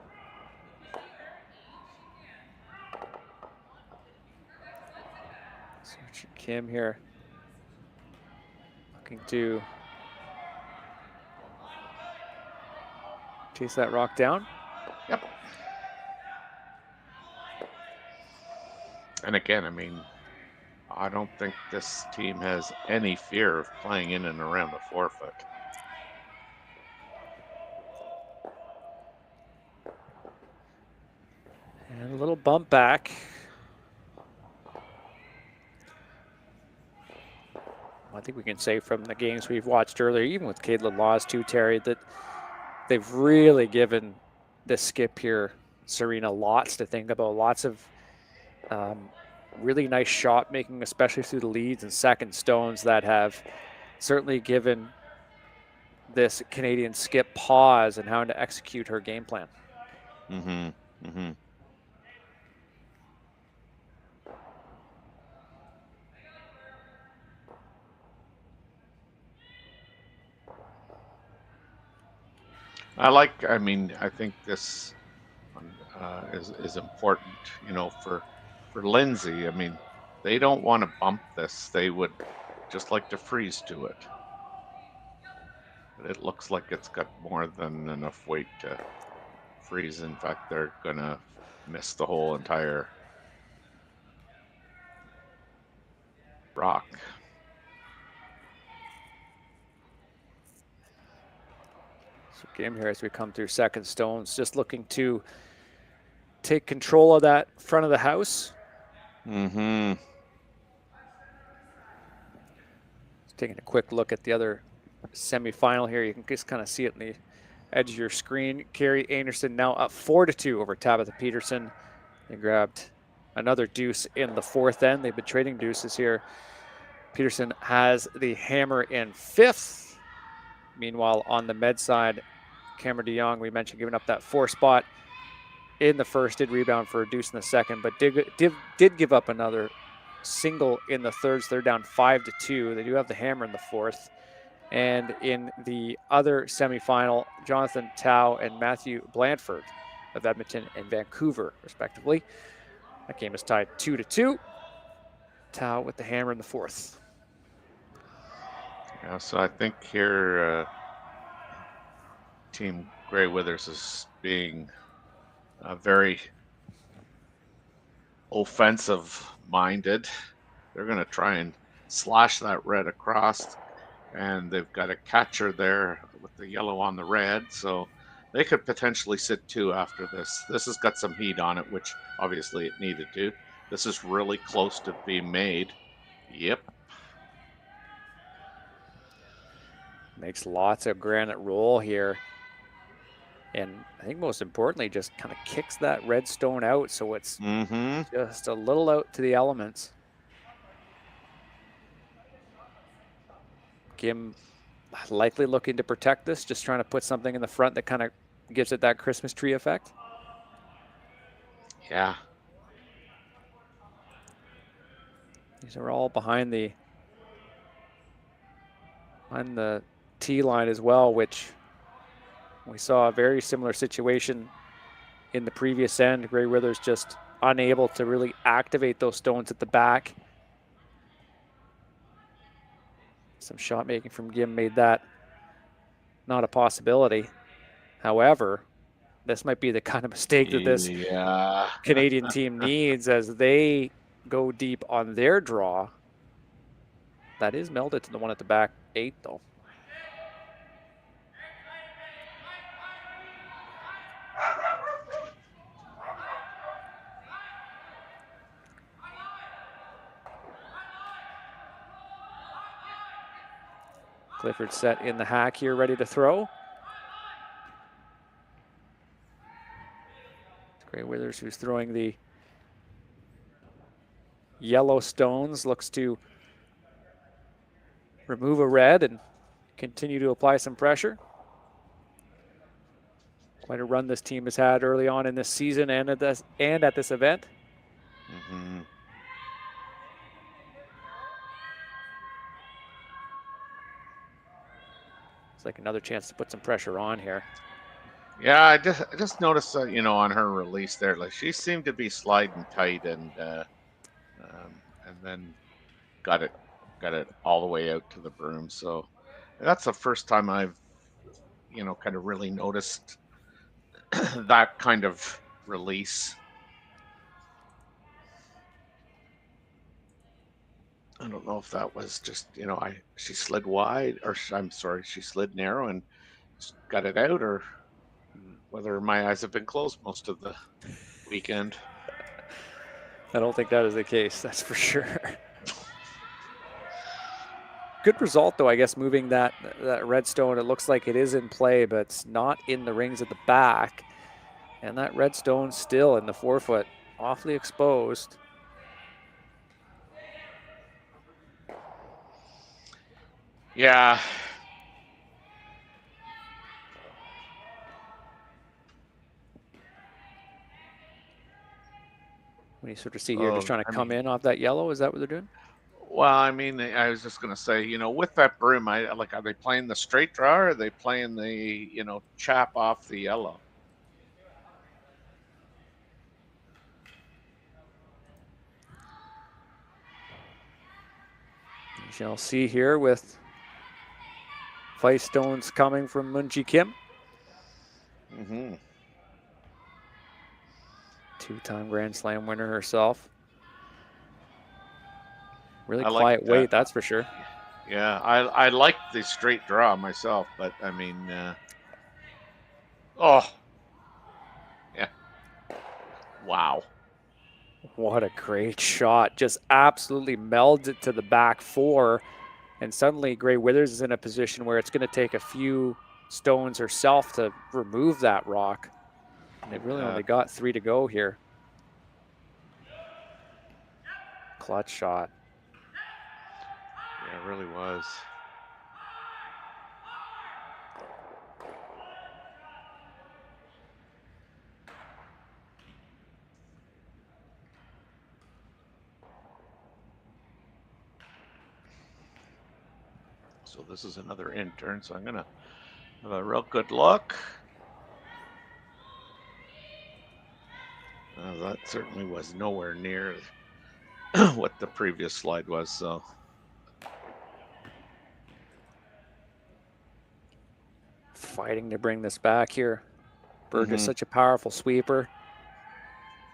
Kim here looking to chase that rock down. Yep. And again, I mean, I don't think this team has any fear of playing in and around the forefoot. And a little bump back. I think we can say from the games we've watched earlier, even with Caitlin Laws too, Terry, that they've really given the skip here, Serena, lots to think about, lots of really nice shot making, especially through the leads and second stones that have certainly given this Canadian skip pause and how to execute her game plan. Mm-hmm. Mm-hmm. I mean, I think this is important, you know, for Lindsay. I mean, they don't want to bump this. They would just like to freeze to it. But it looks like it's got more than enough weight to freeze. In fact, they're going to miss the whole entire rock. Game here as we come through second stones, just looking to take control of that front of the house. Mm-hmm. Taking a quick look at the other semifinal here. You can just kind of see it in the edge of your screen. Carrie Anderson now up 4-2 over Tabitha Peterson. They grabbed another deuce in the fourth end. They've been trading deuces here. Peterson has the hammer in fifth. Meanwhile, on the med side, Cameron DeYoung, we mentioned giving up that 4 spot in the first, did rebound for a deuce in the second, but did give up another single in the third, so they're down 5-2. They do have the hammer in the fourth. And in the other semifinal, Jonathan Tao and Matthew Blandford of Edmonton and Vancouver, respectively. That game is tied 2-2. Tao with the hammer in the fourth. Yeah, so I think here Team Grey Withers is being very offensive-minded. They're going to try and slash that red across, and they've got a catcher there with the yellow on the red, so they could potentially sit 2 after this. This has got some heat on it, which obviously it needed to. This is really close to being made. Yep. Makes lots of granite roll here. And I think most importantly, just kind of kicks that red stone out so it's just a little out to the elements. Kim likely looking to protect this, just trying to put something in the front that kind of gives it that Christmas tree effect. Yeah. These are all behind the tee line as well, which we saw a very similar situation in the previous end. Grey Withers just unable to really activate those stones at the back. Some shot making from Gim made that not a possibility. However, this might be the kind of mistake that this Canadian team needs as they go deep on their draw. That is melded to the one at the back 8, though. Clifford set in the hack here, ready to throw. Grey Withers, who's throwing the yellow stones, looks to remove a red and continue to apply some pressure. Quite a run this team has had early on in this season and at this event. It's like another chance to put some pressure on here. Yeah, I just noticed, you know, on her release there, like she seemed to be sliding tight and then got it all the way out to the broom. So that's the first time I've, you know, kind of really noticed that kind of release. I don't know if that was just, you know, she slid wide, or I'm sorry, she slid narrow and got it out, or whether my eyes have been closed most of the weekend. I don't think that is the case, that's for sure. Good result, though, I guess, moving that redstone. It looks like it is in play, but it's not in the rings at the back. And that redstone still in the forefoot, awfully exposed. Yeah. When you sort of see here, just trying to come in off that yellow, is that what they're doing? Well, I mean, I was just gonna say, you know, with that broom, are they playing the straight draw, or are they playing the, you know, chap off the yellow? You shall see here with Vice stones coming from Moonji Kim. Two-time Grand Slam winner herself. Really quiet weight, that's for sure. Yeah, I like the straight draw myself, but I mean, oh, yeah, wow. What a great shot. Just absolutely melds it to the back 4. And suddenly Gray Withers is in a position where it's going to take a few stones herself to remove that rock. And they've really only got 3 to go here. Clutch shot. Yeah, it really was. So this is another in turn, so I'm gonna have a real good look. That certainly was nowhere near what the previous slide was, so. Fighting to bring this back here. Berg is such a powerful sweeper.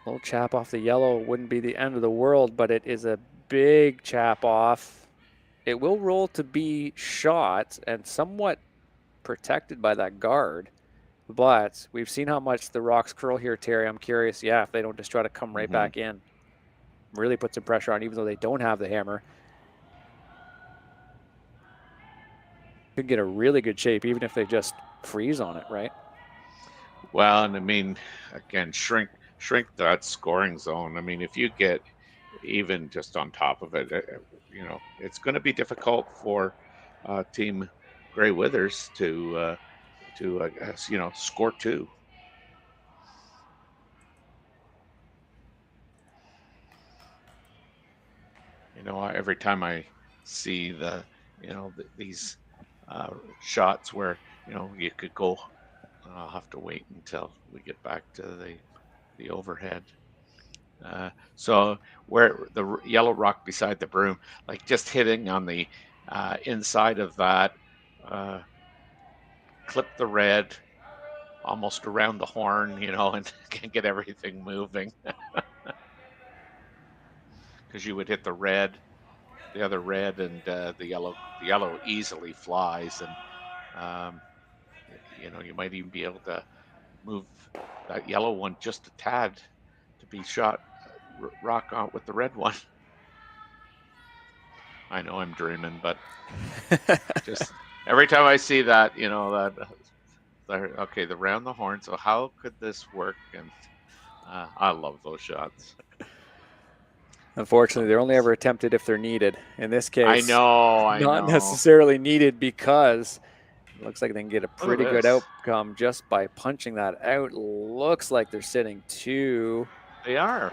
Little chap off the yellow wouldn't be the end of the world, but it is a big chap off. It will roll to be shot and somewhat protected by that guard. But we've seen how much the rocks curl here, Terry. I'm curious, yeah, if they don't just try to come right back in. Really put some pressure on, even though they don't have the hammer. Could get a really good shape, even if they just freeze on it, right? Well, and I mean, again, shrink that scoring zone. I mean, if you get even just on top of it, you know, it's going to be difficult for Team Gray Withers to you know, score 2. You know, every time I see the, you know, these shots where, you know, you could go, I'll have to wait until we get back to the overhead. So where the yellow rock beside the broom, like just hitting on the inside of that, clip the red almost around the horn, you know, and can get everything moving. Because you would hit the red, the other red, and the yellow. The yellow easily flies, and you know, you might even be able to move that yellow one just a tad to be shot rock out with the red one. I know I'm dreaming, but just every time I see that, you know, okay, the round the horn. So how could this work? And I love those shots. Unfortunately, they're only ever attempted if they're needed. In this case, I know. Not necessarily needed, because it looks like they can get a pretty good this. outcome just by punching that out. Looks like they're sitting 2. They are.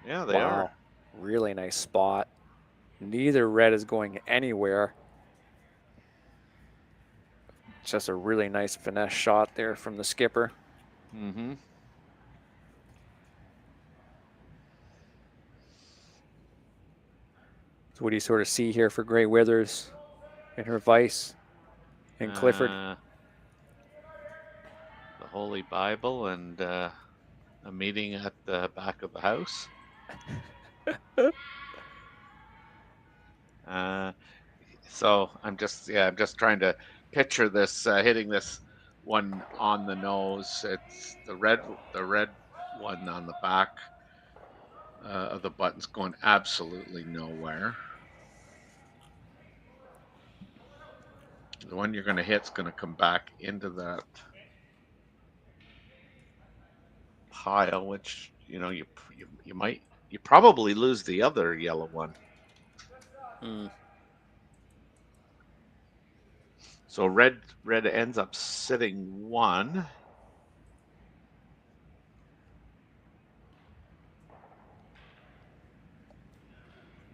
Yeah, they are. Really nice spot. Neither red is going anywhere. Just a really nice finesse shot there from the skipper. Mm-hmm. So what do you sort of see here for Gray Withers in her vice and Clifford? The Holy Bible and a meeting at the back of the house. So I'm just trying to picture this hitting this one on the nose. It's the red one on the back of the button's going absolutely nowhere. The one you're going to hit's going to come back into that pile, which, you know, you probably lose the other yellow one. So red ends up sitting 1.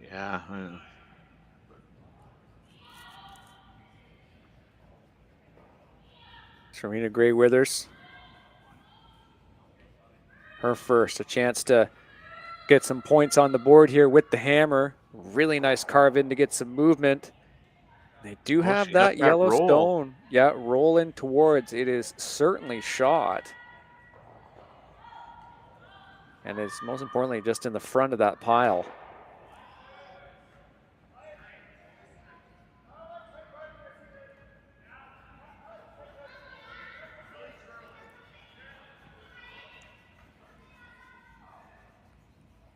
Yeah. Serena Gray Withers. Her first, a chance to get some points on the board here with the hammer. Really nice carve in to get some movement. They do have that yellow stone. Yeah, rolling towards. It is certainly shot. And it's most importantly just in the front of that pile.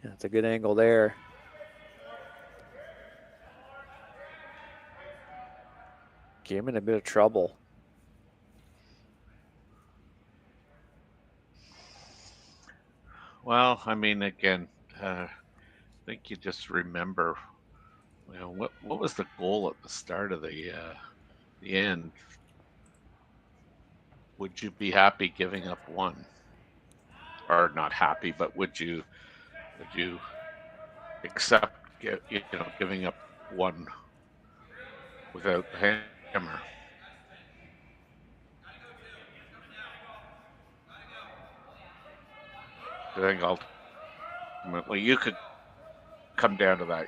Yeah, it's a good angle there. Gave him in a bit of trouble. Well, I mean, again, I think you just remember, you know, what was the goal at the start of the end? Would you be happy giving up one, or not happy, but would you accept giving up one without the hammer? I think ultimately you could come down to that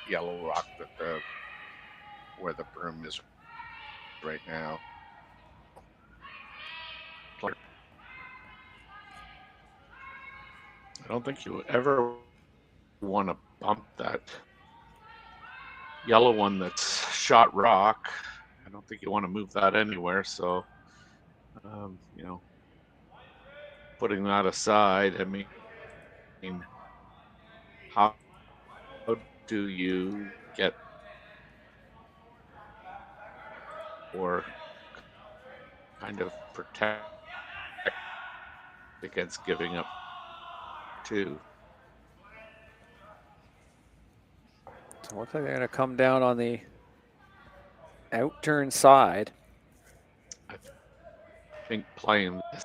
yellow rock that where the broom is right now. I don't think you ever want to bump that yellow one that's shot rock. I don't think you want to move that anywhere. So, you know, putting that aside, I mean, how do you get or kind of protect against giving up two? So it looks like they're going to come down on the out-turn side. I think playing this.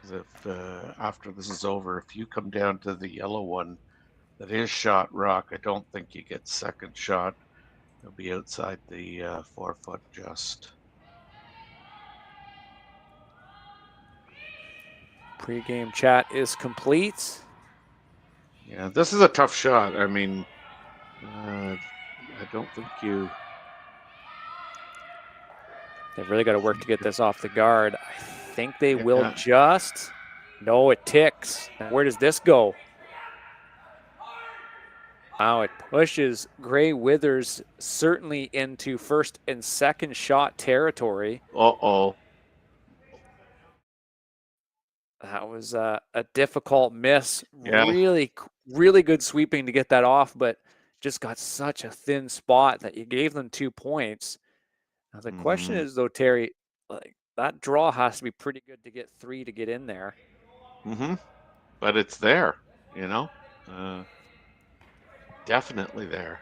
Because if after this is over, if you come down to the yellow one that is shot rock, I don't think you get second shot. It'll be outside the 4 foot just. Pre-game chat is complete. Yeah, this is a tough shot. I mean, I don't think you... They've really got to work to get this off the guard. I think they will just... No, it ticks. Where does this go? Wow, it pushes Gray Withers certainly into first and second shot territory. Uh-oh. That was a difficult miss. Yeah. Really good sweeping to get that off, but just got such a thin spot that you gave them 2 points. Now the question is, though, Terry, like that draw has to be pretty good to get 3 to get in there. But it's there, you know? Definitely there.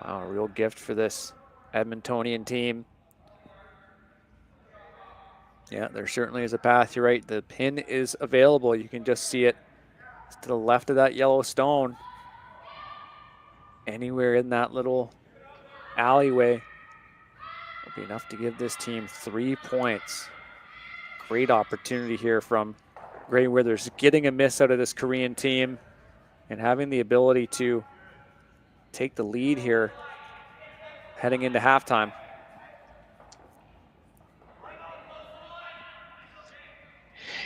Wow, a real gift for this Edmontonian team. Yeah, there certainly is a path. You're right. The pin is available. You can just see it to the left of that yellow stone. Anywhere in that little alleyway will be enough to give this team 3 points. Great opportunity here from Gray Withers, getting a miss out of this Korean team and having the ability to take the lead here heading into halftime.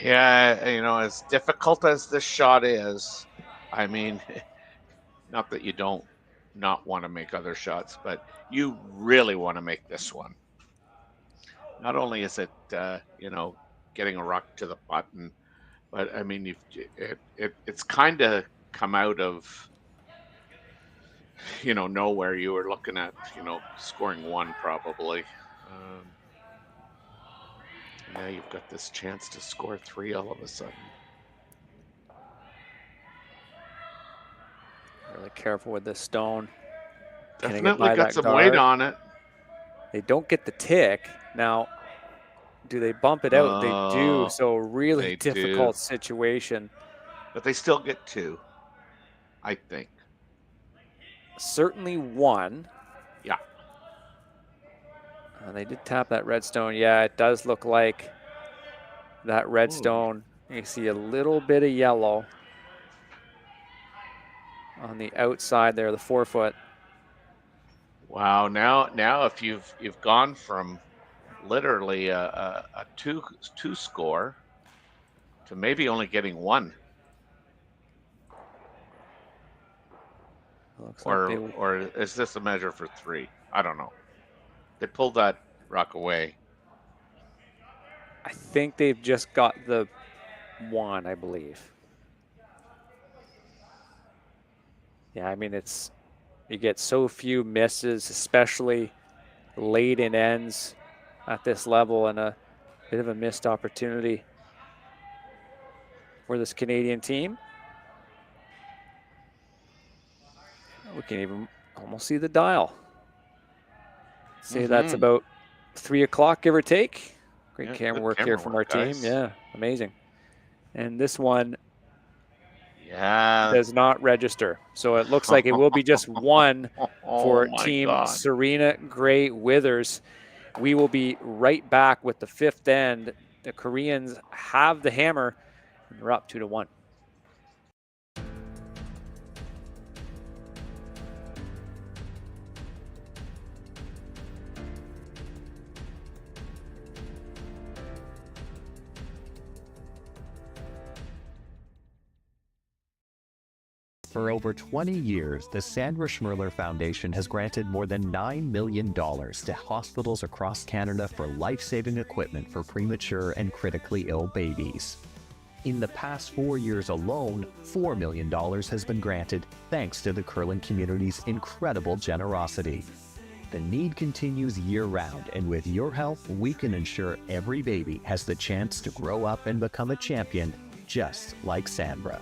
Yeah, you know, as difficult as this shot is, I mean, not that you don't not want to make other shots, but you really want to make this one. Not only is it, you know, getting a rock to the button, but I mean, it's kind of come out of, you know, nowhere. You were looking at, you know, scoring 1 probably. Now you've got this chance to score 3 all of a sudden. Really careful with this stone. Definitely got some weight on it. They don't get the tick. Now, do they bump it out? They do. So really difficult situation. But they still get 2, I think. Certainly 1. Yeah. They did tap that red stone. Yeah, it does look like that red stone. You see a little bit of yellow on the outside there, the 4 foot. Wow, now if you've gone from literally a two score to maybe only getting 1. Or is this a measure for 3? I don't know. They pulled that rock away. I think they've just got the one, I believe. Yeah, I mean, you get so few misses, especially late in ends at this level, and a bit of a missed opportunity for this Canadian team. We can even almost see the dial. Say that's about 3 o'clock, give or take. Great camera work here from our team. Yeah, amazing. And this one does not register. So it looks like it will be just one for Team Serena Gray Withers. We will be right back with the fifth end. The Koreans have the hammer, and they're up 2-1. For over 20 years, the Sandra Schmirler Foundation has granted more than $9 million to hospitals across Canada for life-saving equipment for premature and critically ill babies. In the past 4 years alone, $4 million has been granted thanks to the curling community's incredible generosity. The need continues year-round, and with your help, we can ensure every baby has the chance to grow up and become a champion, just like Sandra.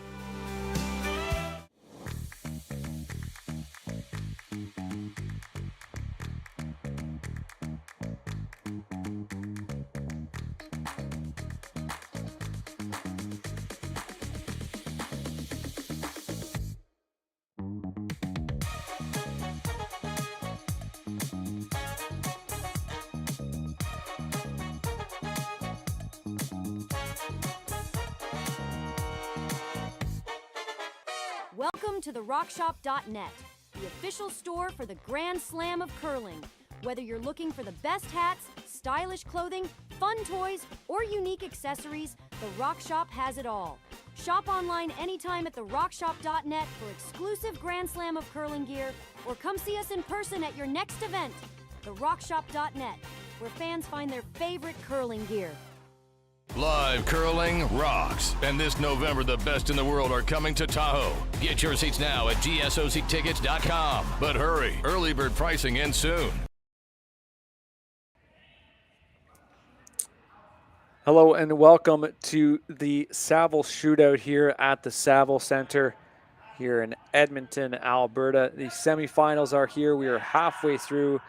Welcome to therockshop.net, the official store for the Grand Slam of curling. Whether you're looking for the best hats, stylish clothing, fun toys, or unique accessories, the Rock Shop has it all. Shop online anytime at therockshop.net for exclusive Grand Slam of curling gear, or come see us in person at your next event. Therockshop.net, where fans find their favorite curling gear. Live curling rocks. And this November, the best in the world are coming to Tahoe. Get your seats now at gsoctickets.com. But hurry, early bird pricing ends soon. Hello and welcome to the Saville Shootout here at the Saville Center here in Edmonton, Alberta. The semifinals are here. We are halfway through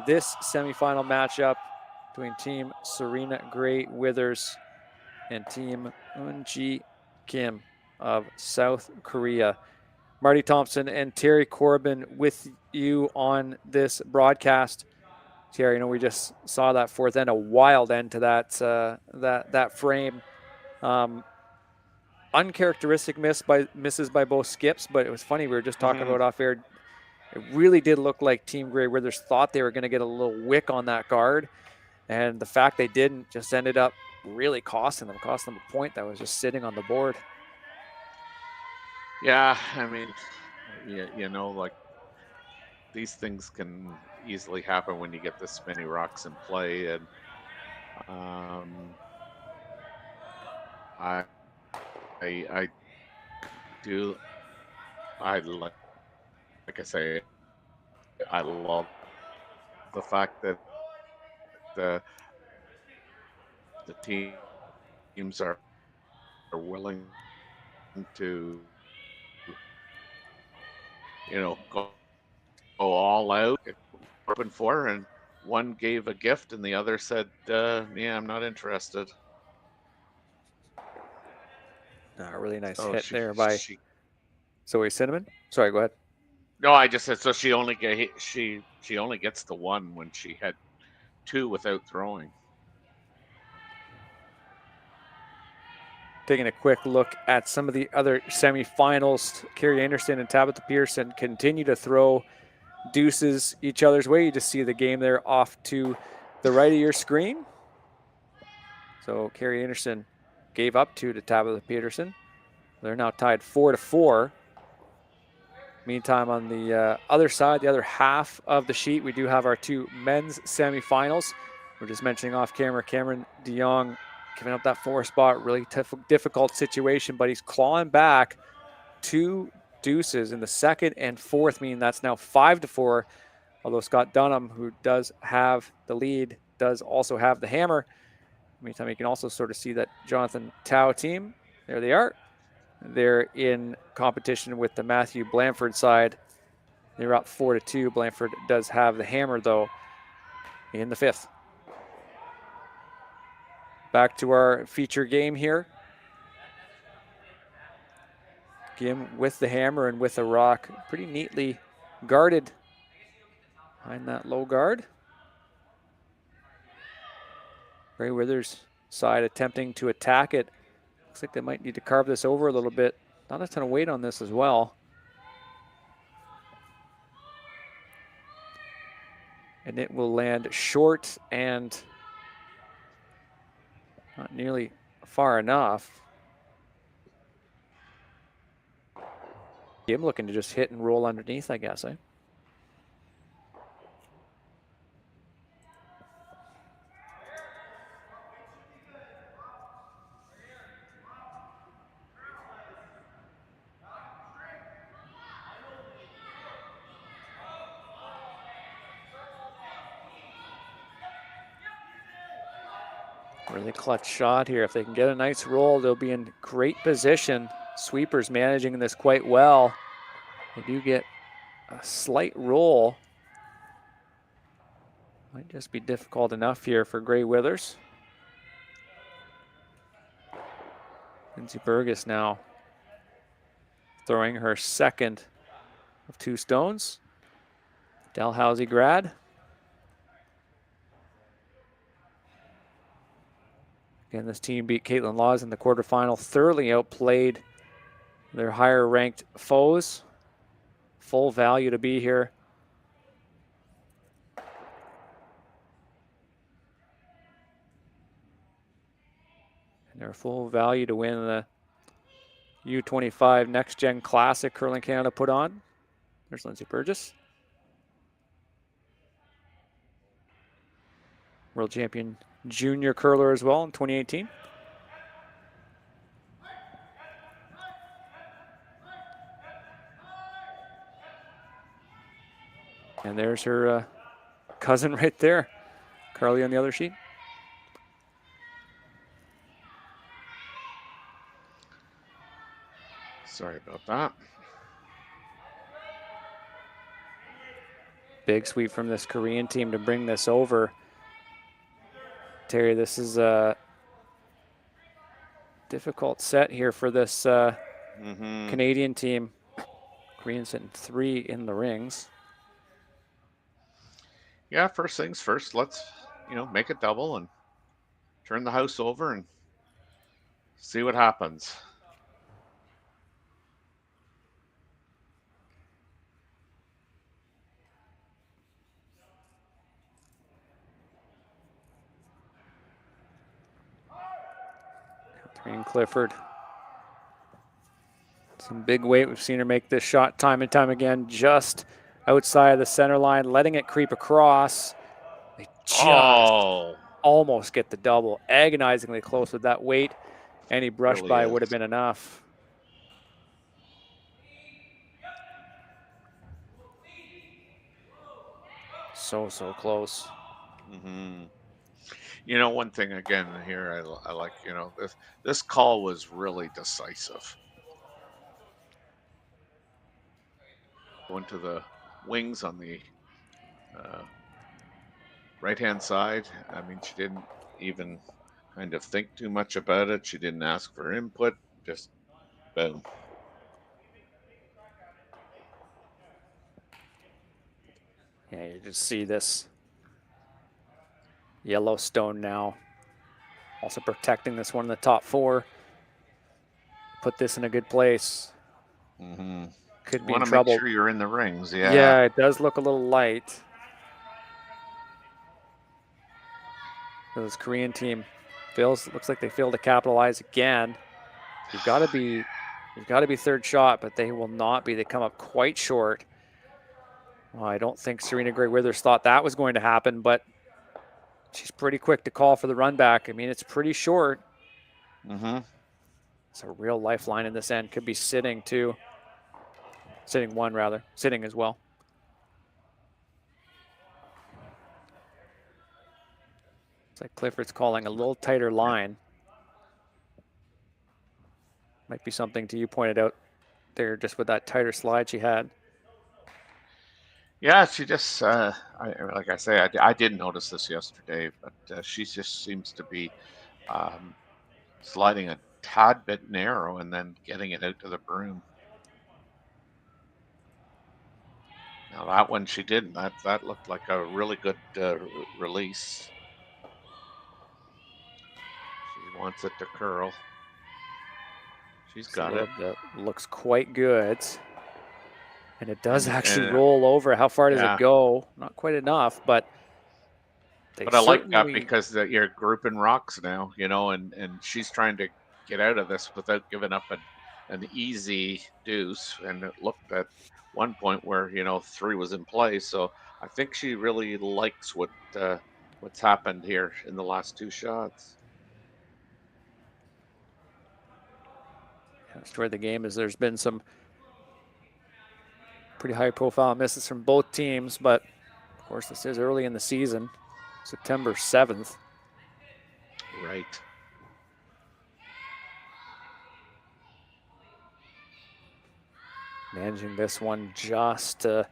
this semifinal matchup between Team Serena Gray Withers and Team Eunji Kim of South Korea. Marty Thompson and Terry Corbin with you on this broadcast. Terry, you know, we just saw that fourth end, a wild end to that frame. Uncharacteristic misses by both skips, but it was funny. We were just talking about off air. It really did look like Team Gray Withers thought they were going to get a little wick on that guard. And the fact they didn't just ended up really cost them a point that was just sitting on the board. Yeah, I mean, you know, like these things can easily happen when you get this many rocks in play. And I like I say, I love the fact that the teams are willing to, you know, go all out, open for, and one gave a gift and the other said, yeah, I'm not interested. A really nice hit there by Zoe Cinnamon. Sorry, go ahead. No, I just said, so she only gets the one when she had two without throwing. Taking a quick look at some of the other semifinals. Carrie Anderson and Tabitha Pearson continue to throw deuces each other's way. You just see the game there off to the right of your screen. So Carrie Anderson gave up two to Tabitha Peterson. They're now tied 4-4. Meantime, on the other side, the other half of the sheet, we do have our two men's semifinals. We're just mentioning off camera, Cameron DeYoung giving up that 4 spot, really difficult situation, but he's clawing back 2 deuces in the second and fourth, meaning that's now 5-4. Although Scott Dunham, who does have the lead, does also have the hammer. Meantime, you can also sort of see that Jonathan Tao team, there they are. They're in competition with the Matthew Blanford side. They're up 4-2. Blanford does have the hammer, though, in the fifth. Back to our feature game here. Gim with the hammer and with the rock, pretty neatly guarded behind that low guard. Gray Withers side attempting to attack it. Looks like they might need to carve this over a little bit. Not a ton of weight on this as well. And it will land short and not nearly far enough. Gim looking to just hit and roll underneath, I guess, eh? Really clutch shot here. If they can get a nice roll, they'll be in great position. Sweepers managing this quite well. They do get a slight roll. Might just be difficult enough here for Gray Withers. Lindsay Burgess now throwing her second of 2 stones. Dalhousie grad. Again, this team beat Caitlin Laws in the quarterfinal, thoroughly outplayed their higher ranked foes. Full value to be here. And their full value to win the U25 Next Gen Classic Curling Canada put on. There's Lindsay Burgess. World champion junior curler as well in 2018. And there's her cousin right there, Carly on the other sheet. Sorry about that. Big sweep from this Korean team to bring this over. Terry, this is a difficult set here for this Canadian team. Koreans hitting 3 in the rings. Yeah, first things first, let's, make it double and turn the house over and see what happens. Green Clifford. Some big weight. We've seen her make this shot time and time again, just outside of the center line, letting it creep across. They just almost get the double. Agonizingly close with that weight. Any brush Really by is. would have been enough. So close. One thing again here, I like, this call was really decisive. Going to the wings on the right-hand side. I mean, she didn't even kind of think too much about it. She didn't ask for input, just boom. Yeah, you just see this Yellowstone now. Also protecting this one in the top 4. Put this in a good place. Could be in trouble. Make sure you're in the rings, yeah. Yeah, it does look a little light. This Korean team looks like they fail to capitalize again. You've got to be third shot, but they will not be. They come up quite short. Well, I don't think Serena Gray Withers thought that was going to happen, but she's pretty quick to call for the run back. I mean, it's pretty short. Mm-hmm. It's a real lifeline in this end. Could be sitting too. Sitting one, rather. Sitting as well. It's like Clifford's calling a little tighter line. Might be something to you pointed out there just with that tighter slide she had. Yeah, she just, like I say, I did notice this yesterday, but she just seems to be sliding a tad bit narrow and then getting it out to the broom. Now that one she didn't. That looked like a really good release. She wants it to curl. She's got it. Looks quite good. And it does actually and, roll over. How far does yeah. it go? Not quite enough, but I like that because you're grouping rocks now, you know, and she's trying to get out of this without giving up an easy deuce. And it looked at one point where, you know, 3 was in play. So I think she really likes what's happened here in the last 2 shots. The story of the game is there's been some pretty high profile misses from both teams, but of course this is early in the season, September 7th. Right. Managing this one just to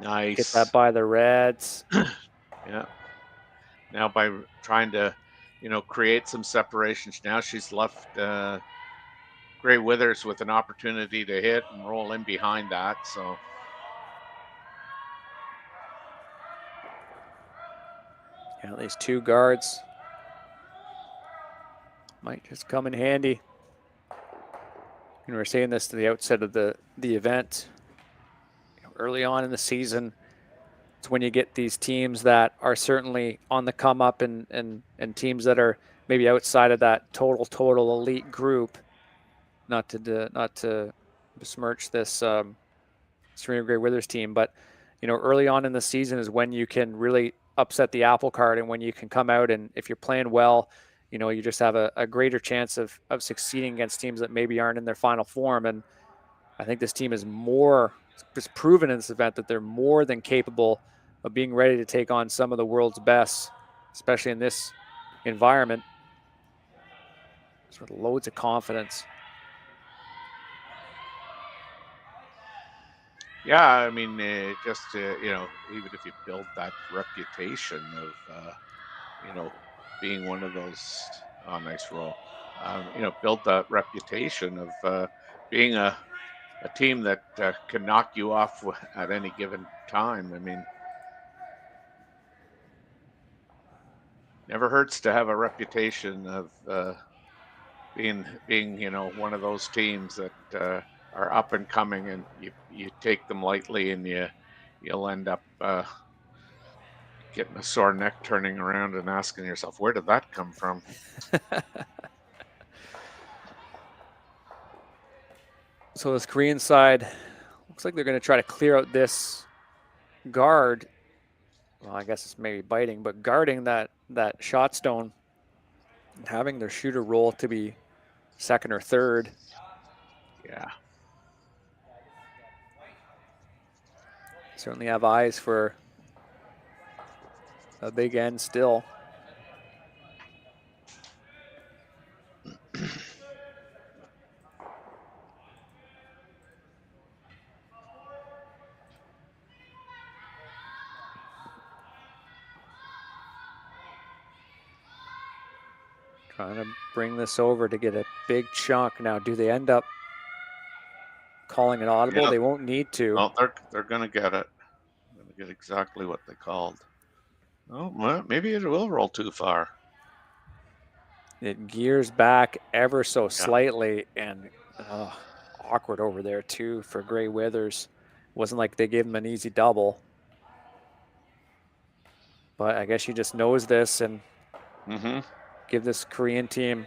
nice. Get that by the Reds. Yeah. Now by trying to, you know, create some separation, now she's left Gray Withers with an opportunity to hit and roll in behind that. So yeah, these 2 guards might just come in handy. And we're saying this to the outset of the event. You know, early on in the season, it's when you get these teams that are certainly on the come up and teams that are maybe outside of that total elite group. Not to besmirch this Serena Gray Withers team, but you know, early on in the season is when you can really upset the apple cart, and when you can come out and if you're playing well, you know, you just have a greater chance of succeeding against teams that maybe aren't in their final form. And I think this team is it's proven in this event that they're more than capable of being ready to take on some of the world's best, especially in this environment. Just with loads of confidence. yeah, I mean, just you know, even if you build that reputation of you know, being one of those nice roll, you know, build that reputation of being a team that can knock you off at any given time. I mean, never hurts to have a reputation of being you know, one of those teams that are up and coming, and you take them lightly, and you'll end up getting a sore neck, turning around and asking yourself, where did that come from? So this Korean side looks like they're going to try to clear out this guard. Well, I guess it's maybe biting, but guarding that shot stone and having their shooter roll to be second or third. Yeah. Certainly have eyes for a big end still. Trying to bring this over to get a big chunk. Now, do they end up calling it audible? Yeah. They won't need to. No, they're going to get it. They're going to get exactly what they called. Oh, well, maybe it will roll too far. It gears back ever so slightly, and awkward over there too for Gray Withers. Wasn't like they gave him an easy double. But I guess she just knows this and give this Korean team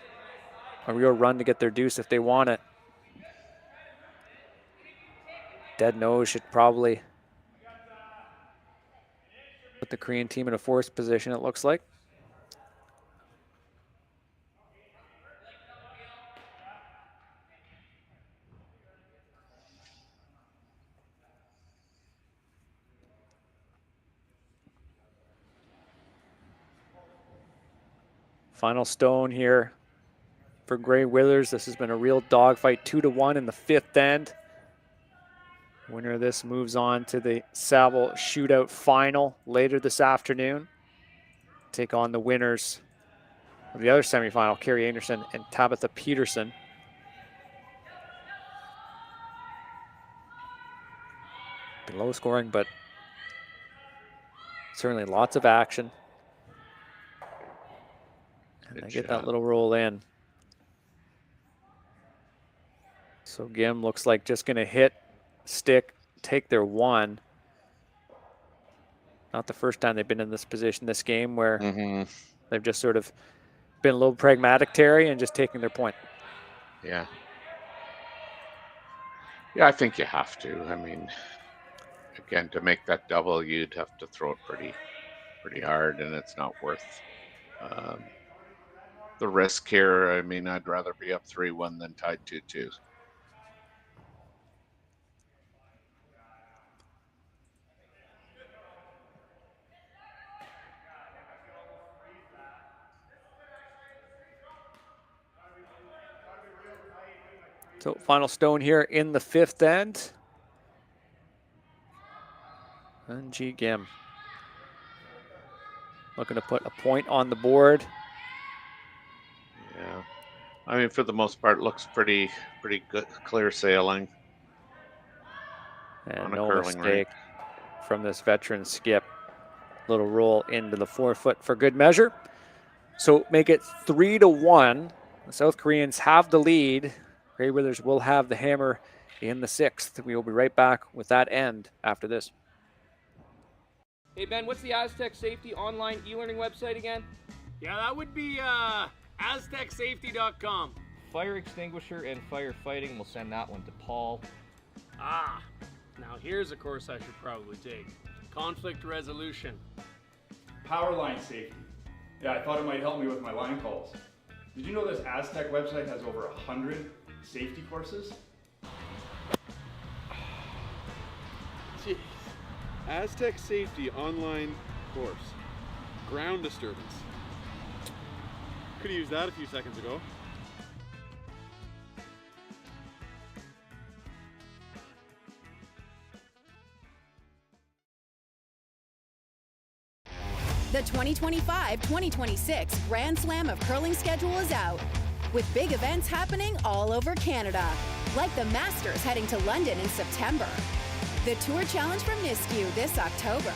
a real run to get their deuce if they want it. Dead nose should probably put the Korean team in a forced position, it looks like. Final stone here for Grey Withers. This has been a real dogfight, 2-1 in the 5th end. Winner of this moves on to the Saville Shootout final later this afternoon. Take on the winners of the other semifinal, Carrie Anderson and Tabitha Peterson. Been low scoring, but certainly lots of action. And they get that little roll in. So Gim looks like just going to hit, stick, take their one. Not the first time they've been in this position this game where they've just sort of been a little pragmatic, Terry, and just taking their point. Yeah. Yeah, I think you have to. I mean, again, to make that double, you'd have to throw it pretty hard, and it's not worth the risk here. I mean, I'd rather be up 3-1 than tied 2-2. So final stone here in the 5th end. And G. Gim looking to put a point on the board. Yeah. I mean, for the most part, looks pretty good, clear sailing. And no mistake from this veteran skip. Little roll into the 4-foot for good measure. So make it 3-1. The South Koreans have the lead. Grey Withers will have the hammer in the 6th. We will be right back with that end after this. Hey, Ben, what's the Aztec Safety online e-learning website again? Yeah, that would be aztecsafety.com. Fire extinguisher and firefighting, we'll send that one to Paul. Ah, now here's a course I should probably take. Conflict resolution. Power line safety. Yeah, I thought it might help me with my line calls. Did you know this Aztec website has over 100 safety courses? Jeez. Aztec Safety online course. Ground disturbance. Could have used that a few seconds ago. The 2025-2026 Grand Slam of Curling schedule is out, with big events happening all over Canada, like the Masters heading to London in September, the Tour Challenge from Nisku this October,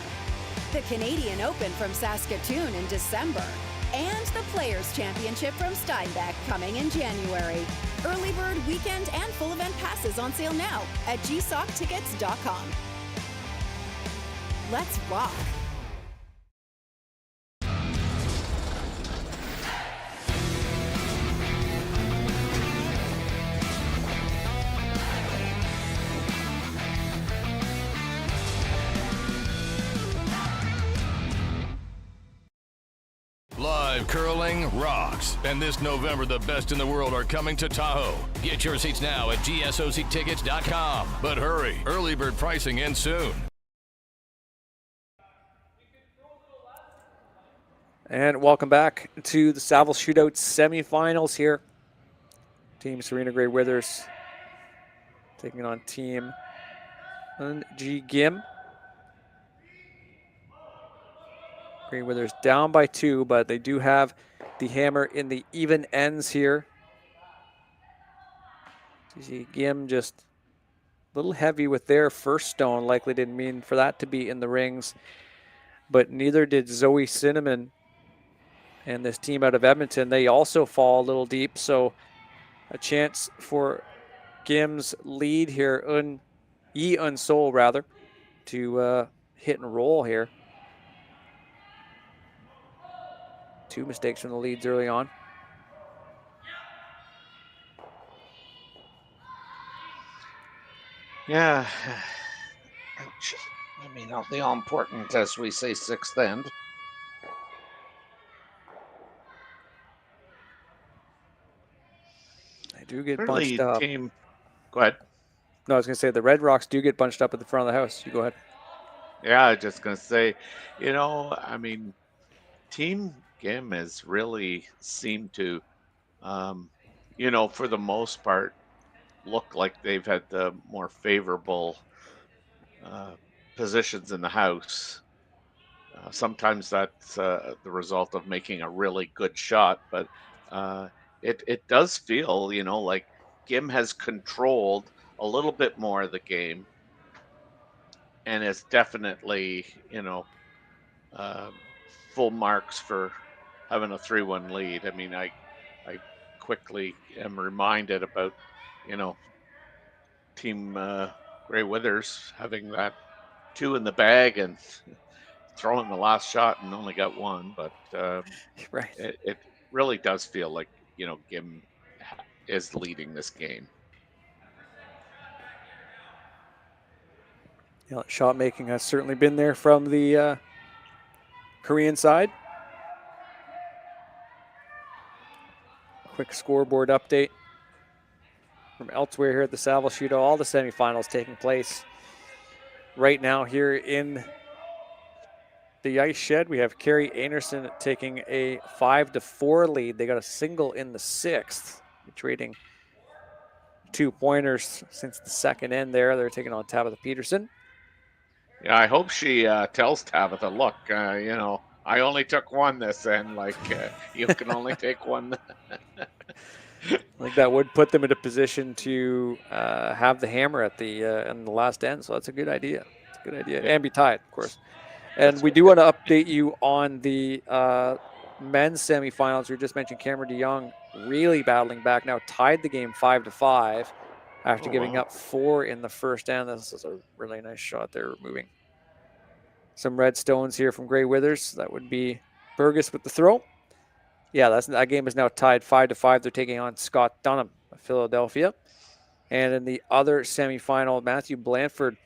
the Canadian Open from Saskatoon in December, and the Players' Championship from Steinbeck coming in January. Early bird weekend and full event passes on sale now at gsoctickets.com. Let's rock! Live curling rocks. And this November, the best in the world are coming to Tahoe. Get your seats now at gsoctickets.com. But hurry, early bird pricing ends soon. And welcome back to the Saville Shootout semifinals here. Team Serena Grey Withers taking on Team G. Gim. Grey Withers down by 2, but they do have the hammer in the even ends here. You see Gim just a little heavy with their first stone. Likely didn't mean for that to be in the rings, but neither did Zoe Cinnamon and this team out of Edmonton. They also fall a little deep, so a chance for Gim's lead here, Unsol rather, to hit and roll here. 2 mistakes from the leads early on. Yeah. I mean, the all important, as we say, 6th end. They do get bunched up. Go ahead. No, I was going to say the Red Rocks do get bunched up at the front of the house. You go ahead. Yeah, I was just going to say, you know, I mean, Team Gim has really seemed to, for the most part, look like they've had the more favorable uh, positions in the house. Sometimes that's the result of making a really good shot, but it does feel, like Gim has controlled a little bit more of the game, and is definitely, uh, full marks for having a 3-1 lead. I mean, I quickly am reminded about, you know, Team Grey Withers having that 2 in the bag and throwing the last shot and only got 1. But Right. it really does feel like, Gim is leading this game. Yeah, shot making has certainly been there from the Korean side. Quick scoreboard update from elsewhere here at the Saville Shootout. All the semifinals taking place right now here in the ice shed. We have Carrie Anderson taking a 5-4 lead. They got a single in the 6th, trading 2-pointers since the second end there. They're taking on Tabitha Peterson. Yeah, I hope she tells Tabitha, look, I only took 1 this end. Like, you can only take 1. I think that would put them in a position to have the hammer at the in the last end. So that's a good idea. It's a good idea. Yeah. And be tied, of course. And we do want to update you on the men's semifinals. We just mentioned Cameron DeYoung really battling back now, tied the game 5-5 after giving up 4 in the first end. This is a really nice shot there, removing some red stones here from Grey Withers. That would be Burgess with the throw. Yeah, that game is now tied 5-5. They're taking on Scott Dunham of Philadelphia. And in the other semifinal, Matthew Blanford,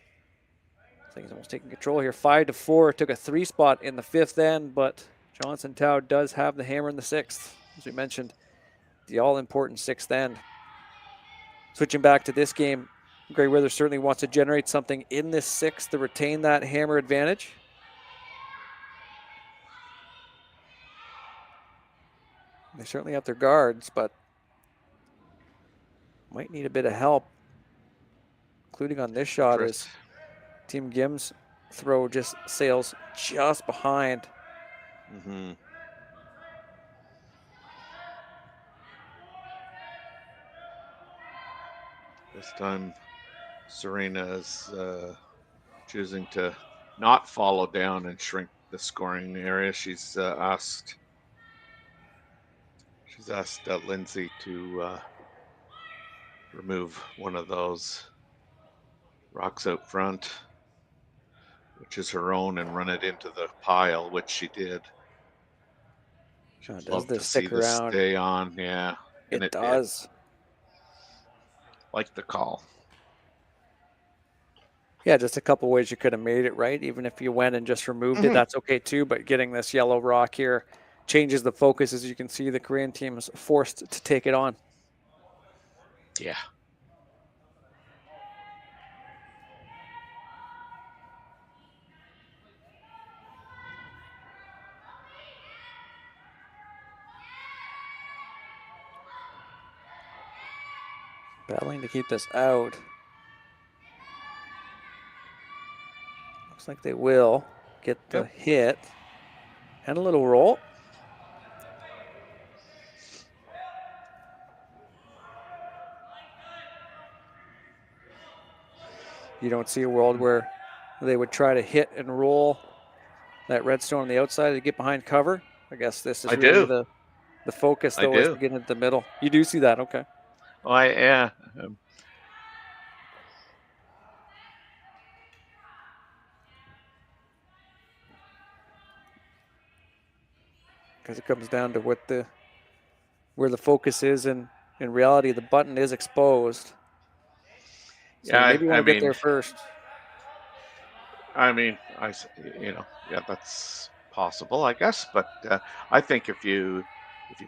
I think he's almost taking control here. 5-4, took a 3 spot in the 5th end, but Johnson Tao does have the hammer in the 6th. As we mentioned, the all-important 6th end. Switching back to this game, Grey Withers certainly wants to generate something in this 6th to retain that hammer advantage. They certainly have their guards, but might need a bit of help, including on this shot as Team Gim's throw just sails just behind. Mm-hmm. This time, Serena is choosing to not follow down and shrink the scoring area. She's asked Lindsay to remove one of those rocks out front, which is her own, and run it into the pile, which she did. Does Love this to see stick this around? stay on, yeah. And it does. Like the call. Yeah, just a couple ways you could have made it, right? Even if you went and just removed it, that's okay too. But getting this yellow rock here changes the focus. As you can see, the Korean team is forced to take it on. Yeah. Battling to keep this out. Looks like they will get the hit and a little roll. You don't see a world where they would try to hit and roll that redstone on the outside to get behind cover. I guess this is really the focus, though, is to get into the middle. You do see that, okay. Oh, yeah. Because it comes down to where the focus is, and in reality, the button is exposed. So Yeah, maybe you want to get there first. I mean, yeah, that's possible, I guess. But I think if you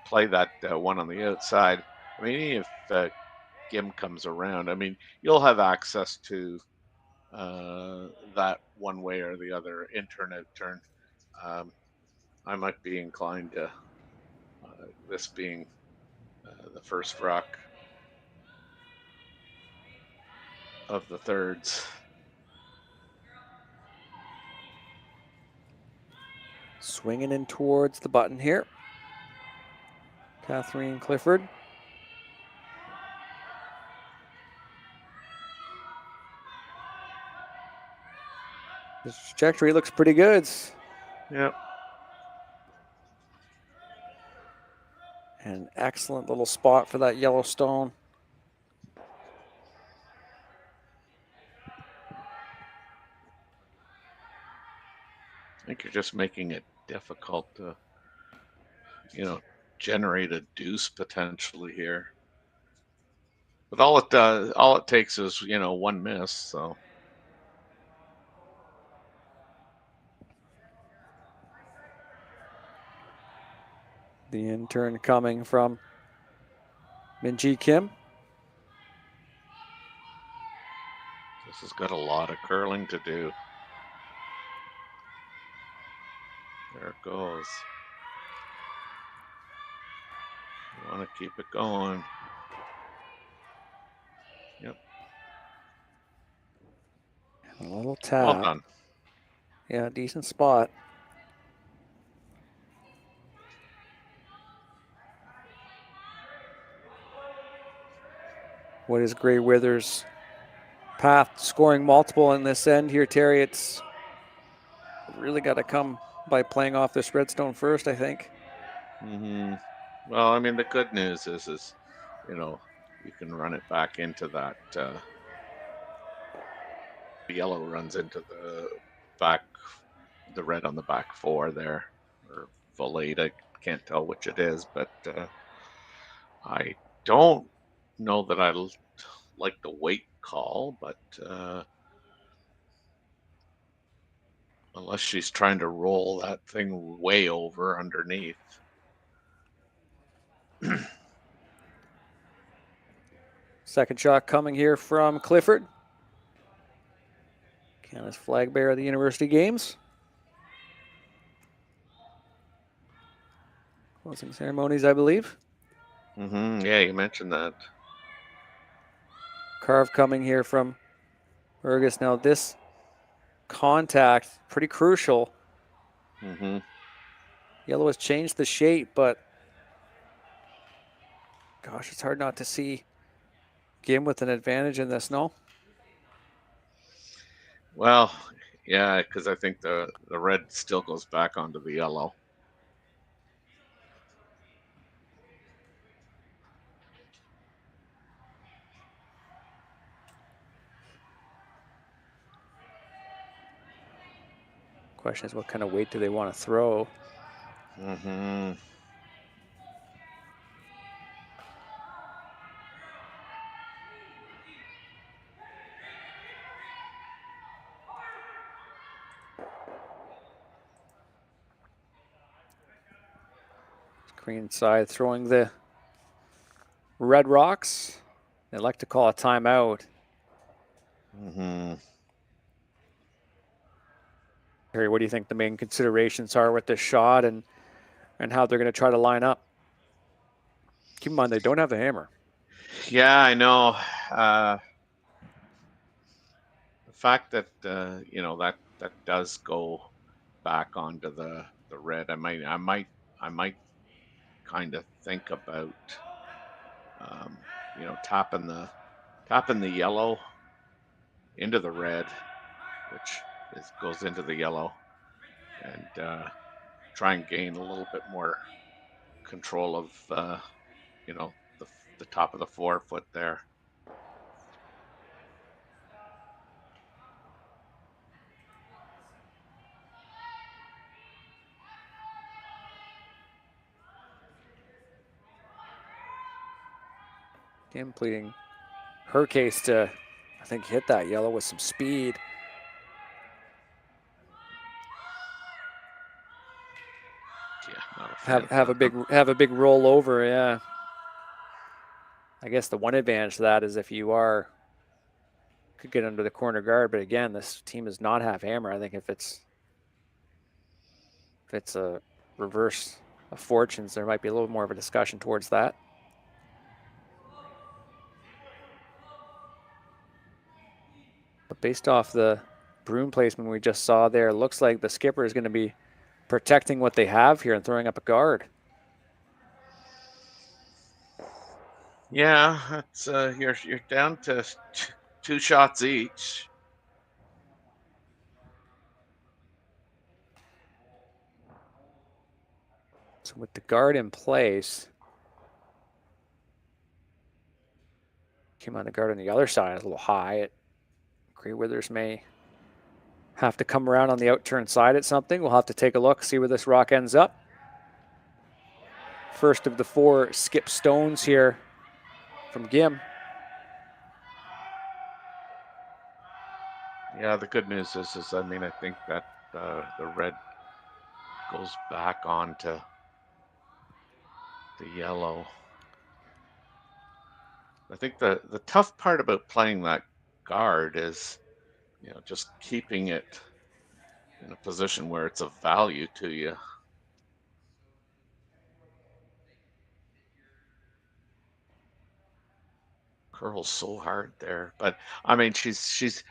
play that one on the outside, I mean, if Gim comes around, I mean, you'll have access to that one way or the other, in turn, out turn. I might be inclined to this being the first rock of the thirds. Swinging in towards the button here. Catherine Clifford. This trajectory looks pretty good. Yep. An excellent little spot for that yellow stone. I think you're just making it difficult to, generate a deuce potentially here. But all it takes is, one miss, so. The intern coming from Minji Kim. This has got a lot of curling to do. There it goes. You want to keep it going. Yep. A little tap. Well done. Yeah, decent spot. What is Gray Withers' path to scoring multiple in this end here, Terry? It's really got to come by playing off this redstone first, I think. Mm-hmm. Well, I mean, the good news is you can run it back into that. The yellow runs into the red on the back four there, or full eight. I can't tell which it is, but I don't know that I like the weight call, but unless she's trying to roll that thing way over underneath. Second shot coming here from Clifford. Canada's flag bearer of the University Games. Closing ceremonies, I believe. Mm-hmm. Yeah, you mentioned that. Carve coming here from Burgess. Now this contact, pretty crucial. Mm-hmm. Yellow has changed the shape, but gosh, it's hard not to see Gim with an advantage in this, no? Well, yeah, because I think the red still goes back onto the yellow. Question is, what kind of weight do they want to throw? Mm-hmm. Green side throwing the red rocks. They like to call a timeout. Mm-hmm. Harry, what do you think the main considerations are with this shot and how they're going to try to line up? Keep in mind, they don't have the hammer. Yeah, I know. The fact that that does go back onto the red, I might kind of think about tapping the yellow into the red, which goes into the yellow, and try and gain a little bit more control of the top of the 4 foot there. Kim pleading her case to, I think, hit that yellow with some speed. Yeah, not a fan have a big rollover. Yeah. I guess the one advantage to that is if you could get under the corner guard, but again, this team does not have hammer. I think if it's a reverse of fortunes, there might be a little more of a discussion towards that. But based off the broom placement we just saw there, looks like the skipper is going to be protecting what they have here and throwing up a guard. Yeah, it's you're down to 2 shots each. So with the guard in place, came on the guard on the other side, a little high. Grey Withers may have to come around on the outturn side at something. We'll have to take a look, see where this rock ends up. First of the 4 skip stones here from Gim. Yeah, the good news is I mean, I think that the red goes back onto the yellow. I think the tough part about playing that guard is, you know, just keeping it in a position where it's of value to you. Curls so hard there, but I mean,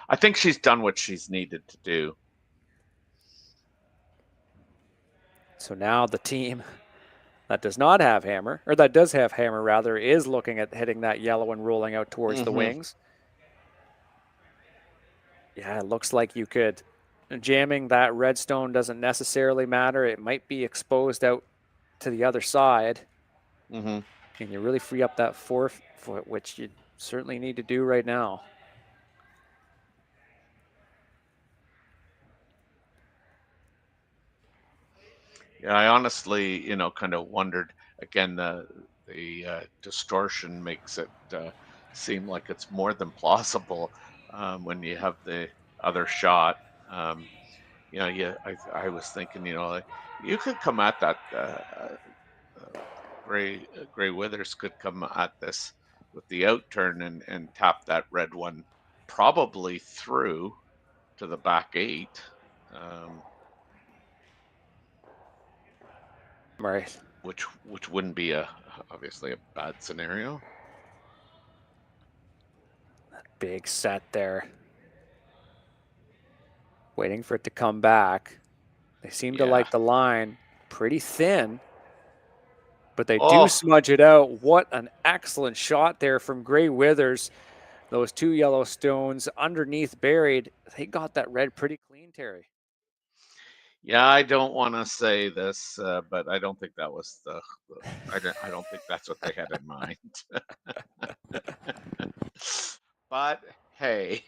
I think she's done what she's needed to do. So now the team that does not have hammer, or that does have hammer rather, is looking at hitting that yellow and rolling out towards the wings. Yeah, it looks like you could, jamming that redstone doesn't necessarily matter. It might be exposed out to the other side. And you really free up that 4th foot, which you certainly need to do right now. Yeah, I honestly, you know, kind of wondered, again, the distortion makes it seem like it's more than plausible when you have the other shot. You know, yeah, I was thinking, you know, like, you could come at that, Grey Withers could come at this with the outturn and tap that red one probably through to the back 8. Right. Which wouldn't be obviously a bad scenario. That big set there. Waiting for it to come back. They seem to like the line pretty thin, but they do smudge it out. What an excellent shot there from Grey Withers. Those 2 yellow stones underneath buried. They got that red pretty clean, Terry. Yeah, I don't want to say this, but I don't think that was I don't think that's what they had in mind. But hey,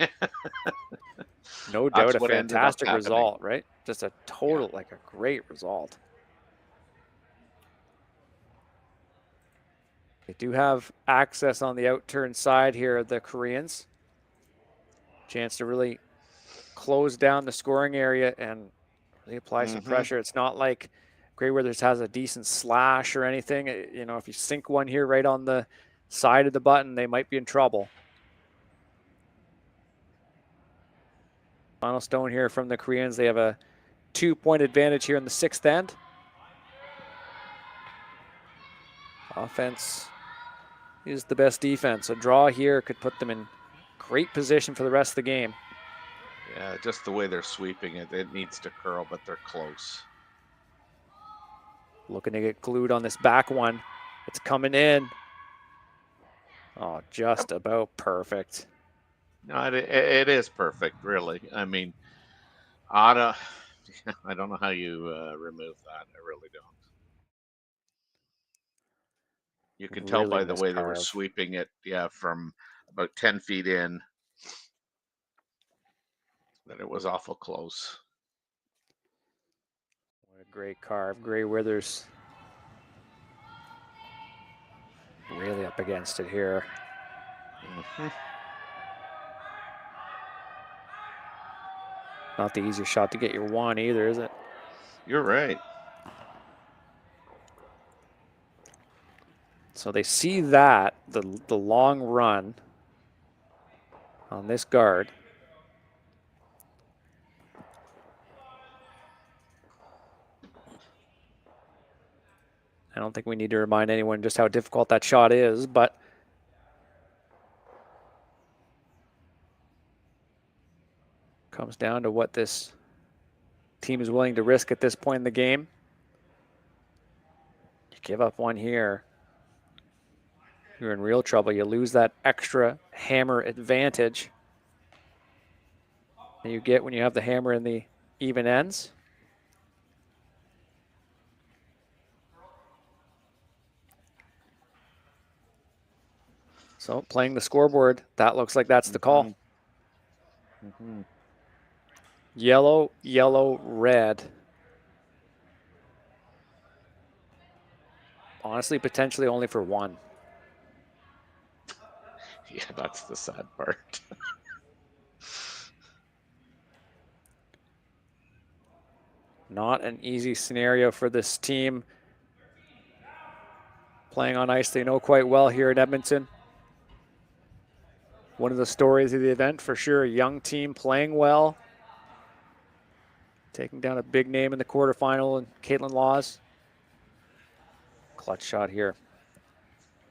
no doubt a fantastic result, right? Just a total, like a great result. They do have access on the outturn side here, the Koreans. Chance to really close down the scoring area and really apply some pressure. It's not like Grey Withers has a decent slash or anything. You know, if you sink one here right on the side of the button, they might be in trouble. Final stone here from the Koreans. They have a 2-point advantage here in the 6th end. Offense is the best defense. A draw here could put them in great position for the rest of the game. Yeah, just the way they're sweeping it, it needs to curl, but they're close. Looking to get glued on this back one. It's coming in. Oh, just about perfect. No, it is perfect, really. I mean, I don't know how you remove that. I really don't. You can tell by the way they were sweeping it, from about 10 feet in, that it was awful close. What a great carve. Grey Withers really up against it here. Not the easiest shot to get your 1 either, is it? You're right. So they see that, the long run on this guard. I don't think we need to remind anyone just how difficult that shot is, but comes down to what this team is willing to risk at this point in the game. You give up one here, you're in real trouble. You lose that extra hammer advantage that you get when you have the hammer in the even ends. So playing the scoreboard, that looks like that's the call. Yellow, yellow, red. Honestly, potentially only for one. Yeah, that's the sad part. Not an easy scenario for this team. Playing on ice they know quite well here in Edmonton. One of the stories of the event for sure, a young team playing well. Taking down a big name in the quarterfinal and Caitlin Laws. Clutch shot here.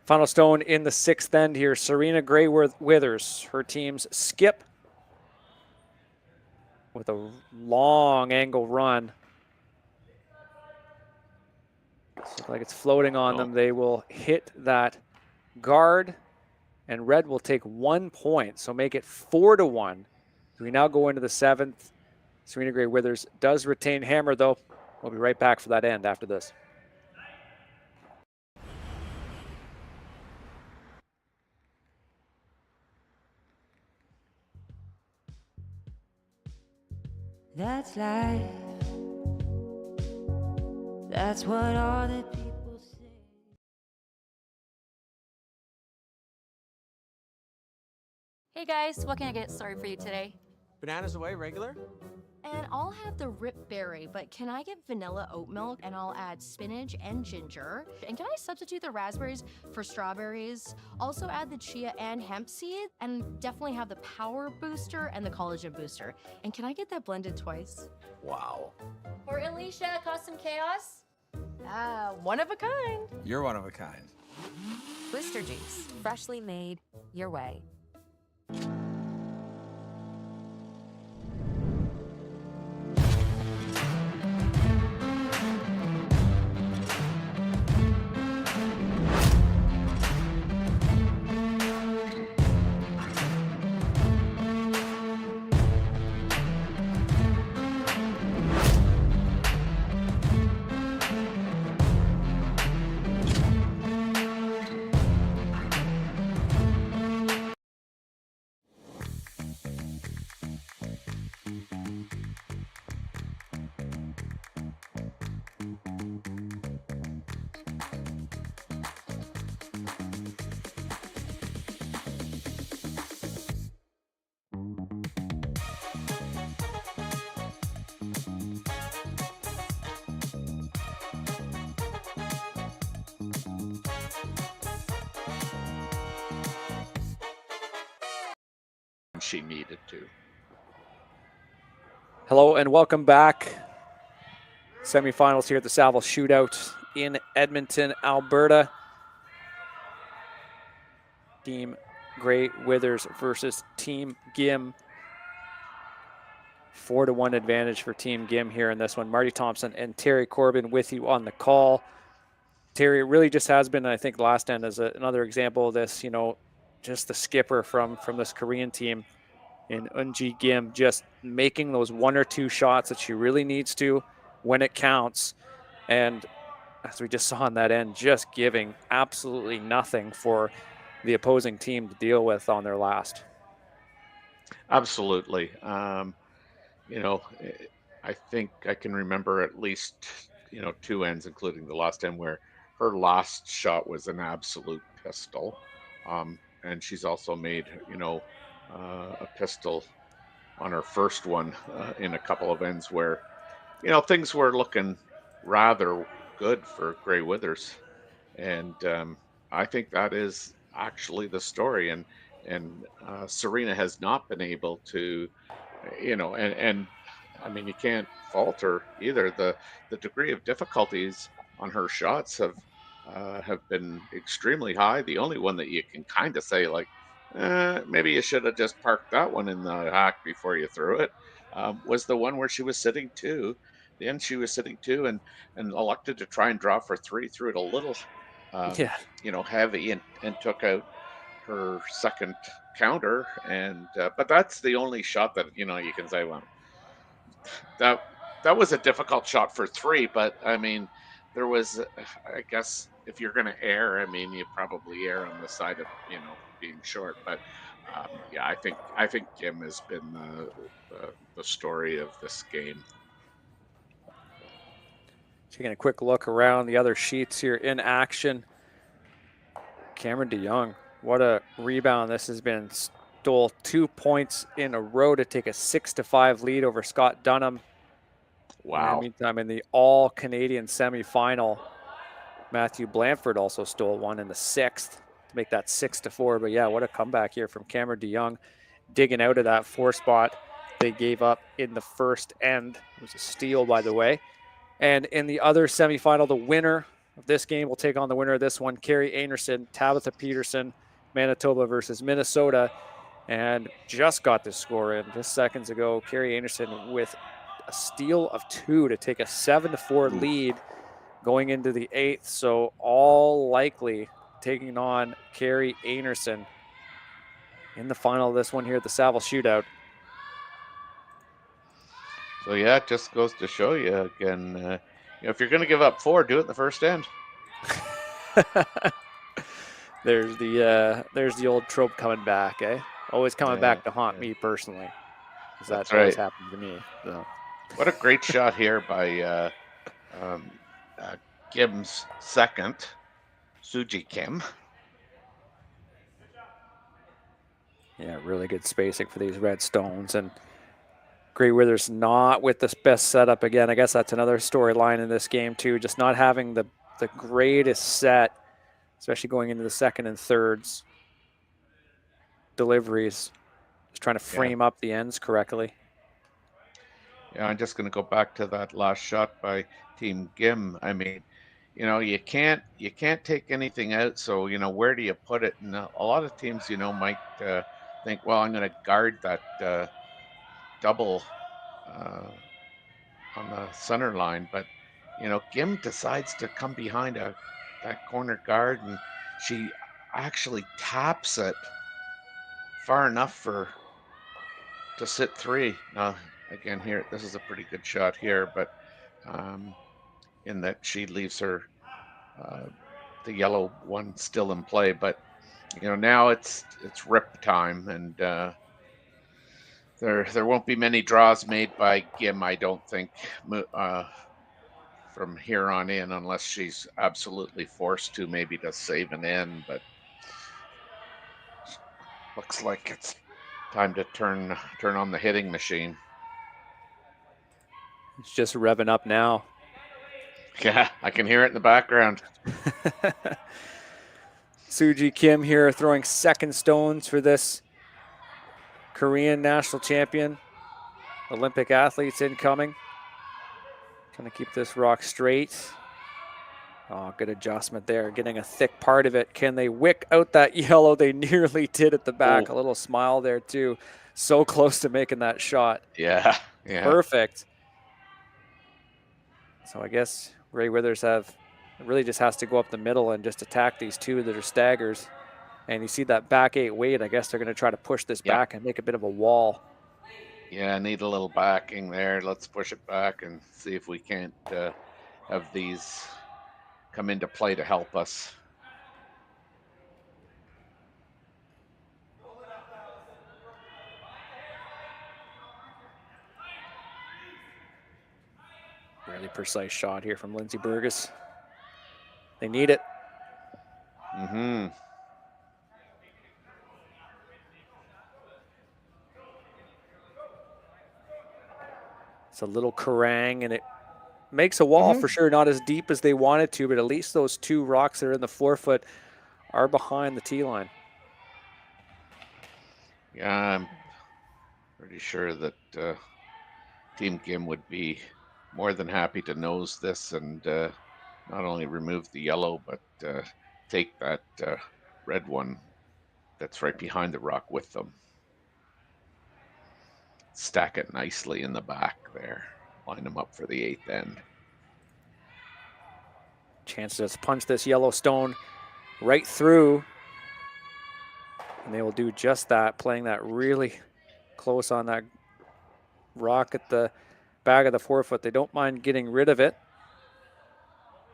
Final stone in the sixth end here. Serena Gray-Withers, her team's skip with a long angle run. Looks like it's floating on them. They will hit that guard, and red will take 1 point, so make it 4-1. So we now go into the seventh. Serena Gray-Withers does retain hammer, though. We'll be right back for that end after this. That's life. That's what all the people say. Hey guys, what can I get started for you today? Bananas away, regular? And I'll have the rip berry, but can I get vanilla oat milk and I'll add spinach and ginger? And can I substitute the raspberries for strawberries? Also add the chia and hemp seed, and definitely have the power booster and the collagen booster. And can I get that blended twice? Wow. For Alicia, Custom Chaos? One of a kind. You're one of a kind. Twister juice, freshly made, your way. She needed to. Hello and welcome back. Semifinals here at the Saville Shootout in Edmonton, Alberta. Team Gray-Withers versus Team Gim. 4-1 advantage for Team Gim here in this one. Marty Thompson and Terry Corbin with you on the call. Terry, it really just has been, I think, last end as another example of this, you know, just the skipper from this Korean team in Eunji Gim, just making those one or two shots that she really needs to when it counts. And as we just saw on that end, just giving absolutely nothing for the opposing team to deal with on their last. Absolutely. You know, I think I can remember at least, you know, two ends, including the last end, where her last shot was an absolute pistol. And she's also made, you know, a pistol on her first one in a couple of ends where, you know, things were looking rather good for Gray-Withers. And I think that is actually the story. And Serena has not been able to, you know, and I mean, you can't fault her either. The degree of difficulties on her shots have have been extremely high. The only one that you can kind of say, like, maybe you should have just parked that one in the hack before you threw it, was the one where she was sitting two. The end she was sitting two and elected to try and draw for three, threw it a little, Yeah. heavy and took out her second counter. And but that's the only shot that you can say, well, that that was a difficult shot for three. But I mean, there was, I guess, if you're going to err, I mean, you probably err on the side of being short. But yeah, I think Kim has been the story of this game. Taking a quick look around the other sheets here in action. Cameron DeYoung, what a rebound this has been. Stole 2 points in a row to take a 6-5 lead over Scott Dunham. Wow. In the meantime, in the all-Canadian semifinal, Matthew Blanford also stole one in the 6th to make that 6-4. But yeah, what a comeback here from Cameron DeYoung, digging out of that 4 spot they gave up in the first end. It was a steal, by the way. And in the other semifinal, the winner of this game will take on the winner of this one, Carrie Anderson, Tabitha Peterson, Manitoba versus Minnesota. And just got this score in just seconds ago. Carrie Anderson with a steal of 2 to take a 7-4 lead going into the 8th. So all likely taking on Carrie Anderson in the final of this one here at the Saville Shootout. So yeah, it just goes to show you again, if you're going to give up 4, do it in the first end. There's the old trope coming back, eh? Always coming back to haunt me personally, because that's right. always happened to me. So. What a great shot here by Kim's second, Suji Kim. Yeah, really good spacing for these red stones. And Grey Withers not with the best setup again. I guess that's another storyline in this game too, just not having the greatest set, especially going into the second and thirds. Deliveries, just trying to frame up the ends correctly. Yeah, I'm just going to go back to that last shot by Team Gim. I mean, you can't take anything out. So where do you put it? And a lot of teams, might think, well, I'm going to guard that double on the center line, but Gim decides to come behind that corner guard, and she actually taps it far enough to sit 3. Now again, here, this is a pretty good shot here, but in that she leaves her the yellow one still in play. But now it's rip time, and there won't be many draws made by Gim, I don't think, from here on in, unless she's absolutely forced to, maybe to save an end. But looks like it's time to turn on the hitting machine. It's just revving up now. Yeah, I can hear it in the background. Suji Kim here throwing second stones for this Korean national champion. Olympic athletes incoming. Trying to keep this rock straight. Oh, good adjustment there. Getting a thick part of it. Can they wick out that yellow? They nearly did at the back. A little smile there too. So close to making that shot. Yeah. Perfect. So I guess Grey Withers really just has to go up the middle and just attack these two that are staggers. And you see that back 8 weight. I guess they're going to try to push this back and make a bit of a wall. Yeah, need a little backing there. Let's push it back and see if we can't have these come into play to help us. Really precise shot here from Lindsay Burgess. They need it. Mm-hmm. It's a little Kerrang, and it makes a wall for sure. Not as deep as they wanted to, but at least those 2 rocks that are in the 4-foot are behind the tee line. Yeah, I'm pretty sure that Team Gim would be more than happy to nose this and not only remove the yellow, but take that red one that's right behind the rock with them. Stack it nicely in the back there. Line them up for the 8th end. Chance to just punch this yellow stone right through. And they will do just that, playing that really close on that rock at the back of the forefoot. They don't mind getting rid of it.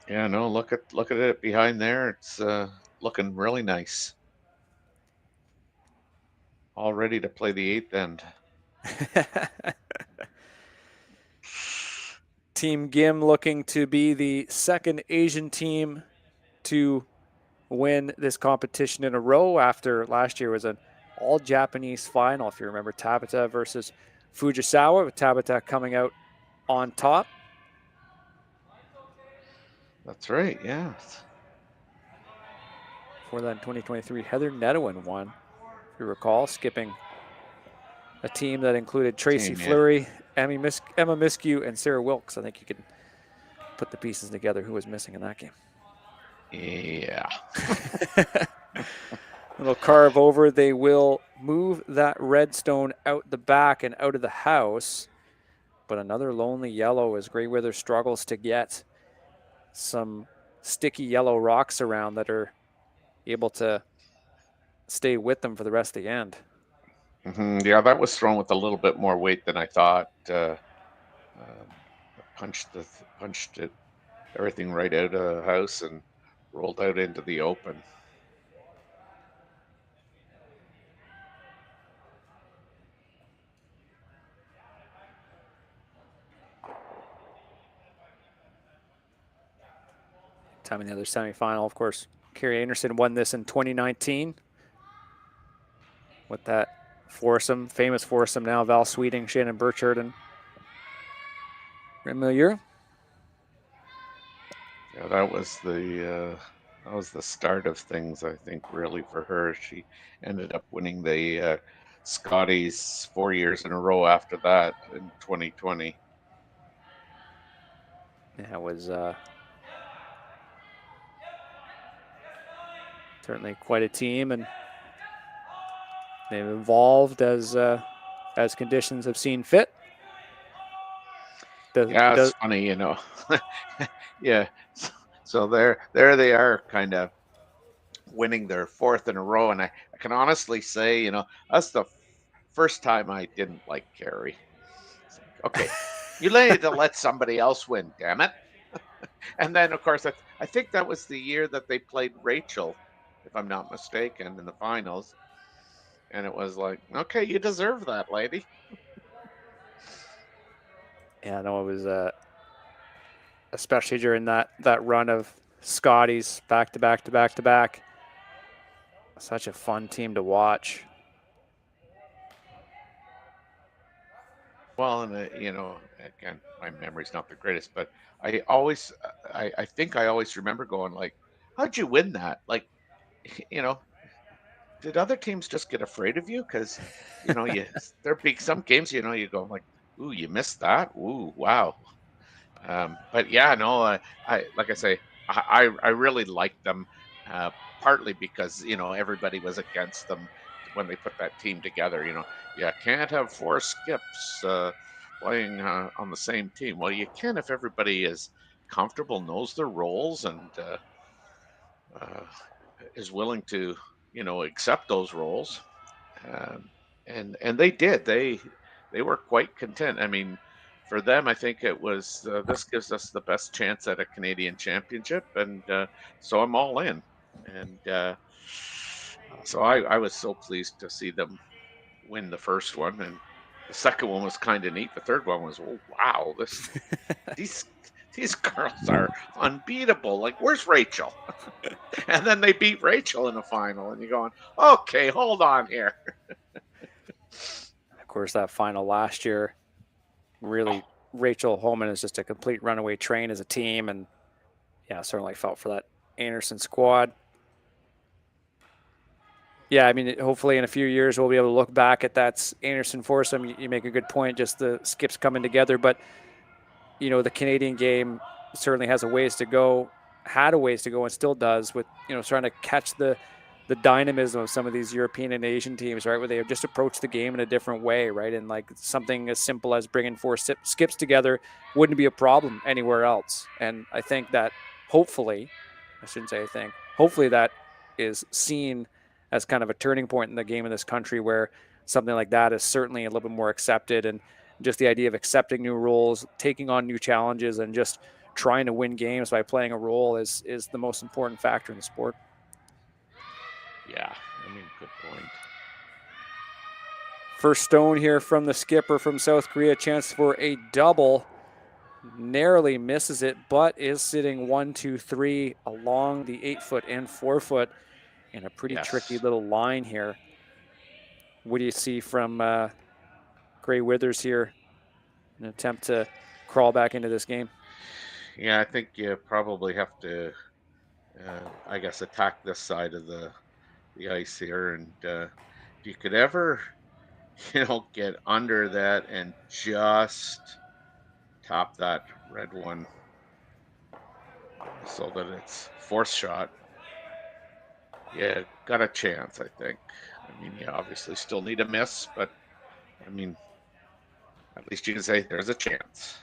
Yeah, no, look at it behind there. It's looking really nice. All ready to play the 8th end. Team Gim looking to be the second Asian team to win this competition in a row after last year was an all-Japanese final, if you remember, Tabata versus Fujisawa, with Tabata coming out on top. That's right, yeah. For that in 2023, Heather Nedowin won, if you recall, skipping a team that included Tracy Fleury, Emma Miskew, and Sarah Wilkes. I think you can put the pieces together who was missing in that game. Yeah. Little carve over. They will move that red stone out the back and out of the house. But another lonely yellow as Grey Wither struggles to get some sticky yellow rocks around that are able to stay with them for the rest of the end. Yeah, that was thrown with a little bit more weight than I thought. Punched it, everything right out of the house and rolled out into the open. Time in the other semifinal, of course, Carrie Anderson won this in 2019 with that foursome, famous foursome now, Val Sweeting, Shannon Burchard, and Remilier. Yeah, that was the start of things, I think, really, for her. She ended up winning the Scotties 4 years in a row after that in 2020. That was certainly quite a team, and they've evolved as conditions have seen fit. It's funny, you know. Yeah, so there they are, kind of winning their 4th in a row, and I can honestly say, you know, that's the first time I didn't like Carrie. Okay, you need to let somebody else win, damn it. And then, of course, I think that was the year that they played Rachel, if I'm not mistaken, in the finals. And it was like, okay, you deserve that, lady. Yeah, no, it was especially during that run of Scotties back to back to back to back. Such a fun team to watch. Well, and you know, again, my memory's not the greatest, but I think I always remember going like, how'd you win that? Like, you know, did other teams just get afraid of you? Because, you know, there be some games, you know, you go like, ooh, you missed that. Ooh, wow. But yeah, no, I like I say, I really liked them, partly because, you know, everybody was against them when they put that team together. You know, you can't have 4 skips playing on the same team. Well, you can if everybody is comfortable, knows their roles, and is willing to, you know, accept those roles. And they did. They were quite content. I mean, for them, I think it was this gives us the best chance at a Canadian championship, and so I'm all in. And so I was so pleased to see them win the first one, and the second one was kind of neat. The third one was, oh wow, these girls are unbeatable. Like, where's Rachel? And then they beat Rachel in the final, and you're going, okay, hold on here. Of course, that final last year, really, Rachel Holman is just a complete runaway train as a team, and yeah, certainly felt for that Anderson squad. Yeah, I mean, hopefully in a few years we'll be able to look back at that Anderson foursome. You make a good point, just the skips coming together, but you know, the Canadian game certainly has a ways to go had a ways to go and still does with, trying to catch the dynamism of some of these European and Asian teams, right, where they have just approached the game in a different way, right? And like something as simple as bringing 4 skips together wouldn't be a problem anywhere else. And I think that hopefully that is seen as kind of a turning point in the game in this country, where something like that is certainly a little bit more accepted. And just the idea of accepting new roles, taking on new challenges, and just trying to win games by playing a role is the most important factor in the sport. Yeah, I mean, good point. First stone here from the skipper from South Korea. Chance for a double. Narrowly misses it, but is sitting 1, 2, 3 along the 8-foot and 4-foot in a pretty tricky little line here. What do you see from Gray Withers here? An attempt to crawl back into this game. Yeah, I think you probably have to, I guess, attack this side of the ice here. And if you could ever, get under that and just top that red one so that it's fourth shot, yeah, got a chance, I think. I mean, you obviously still need a miss, but I mean, at least you can say there's a chance.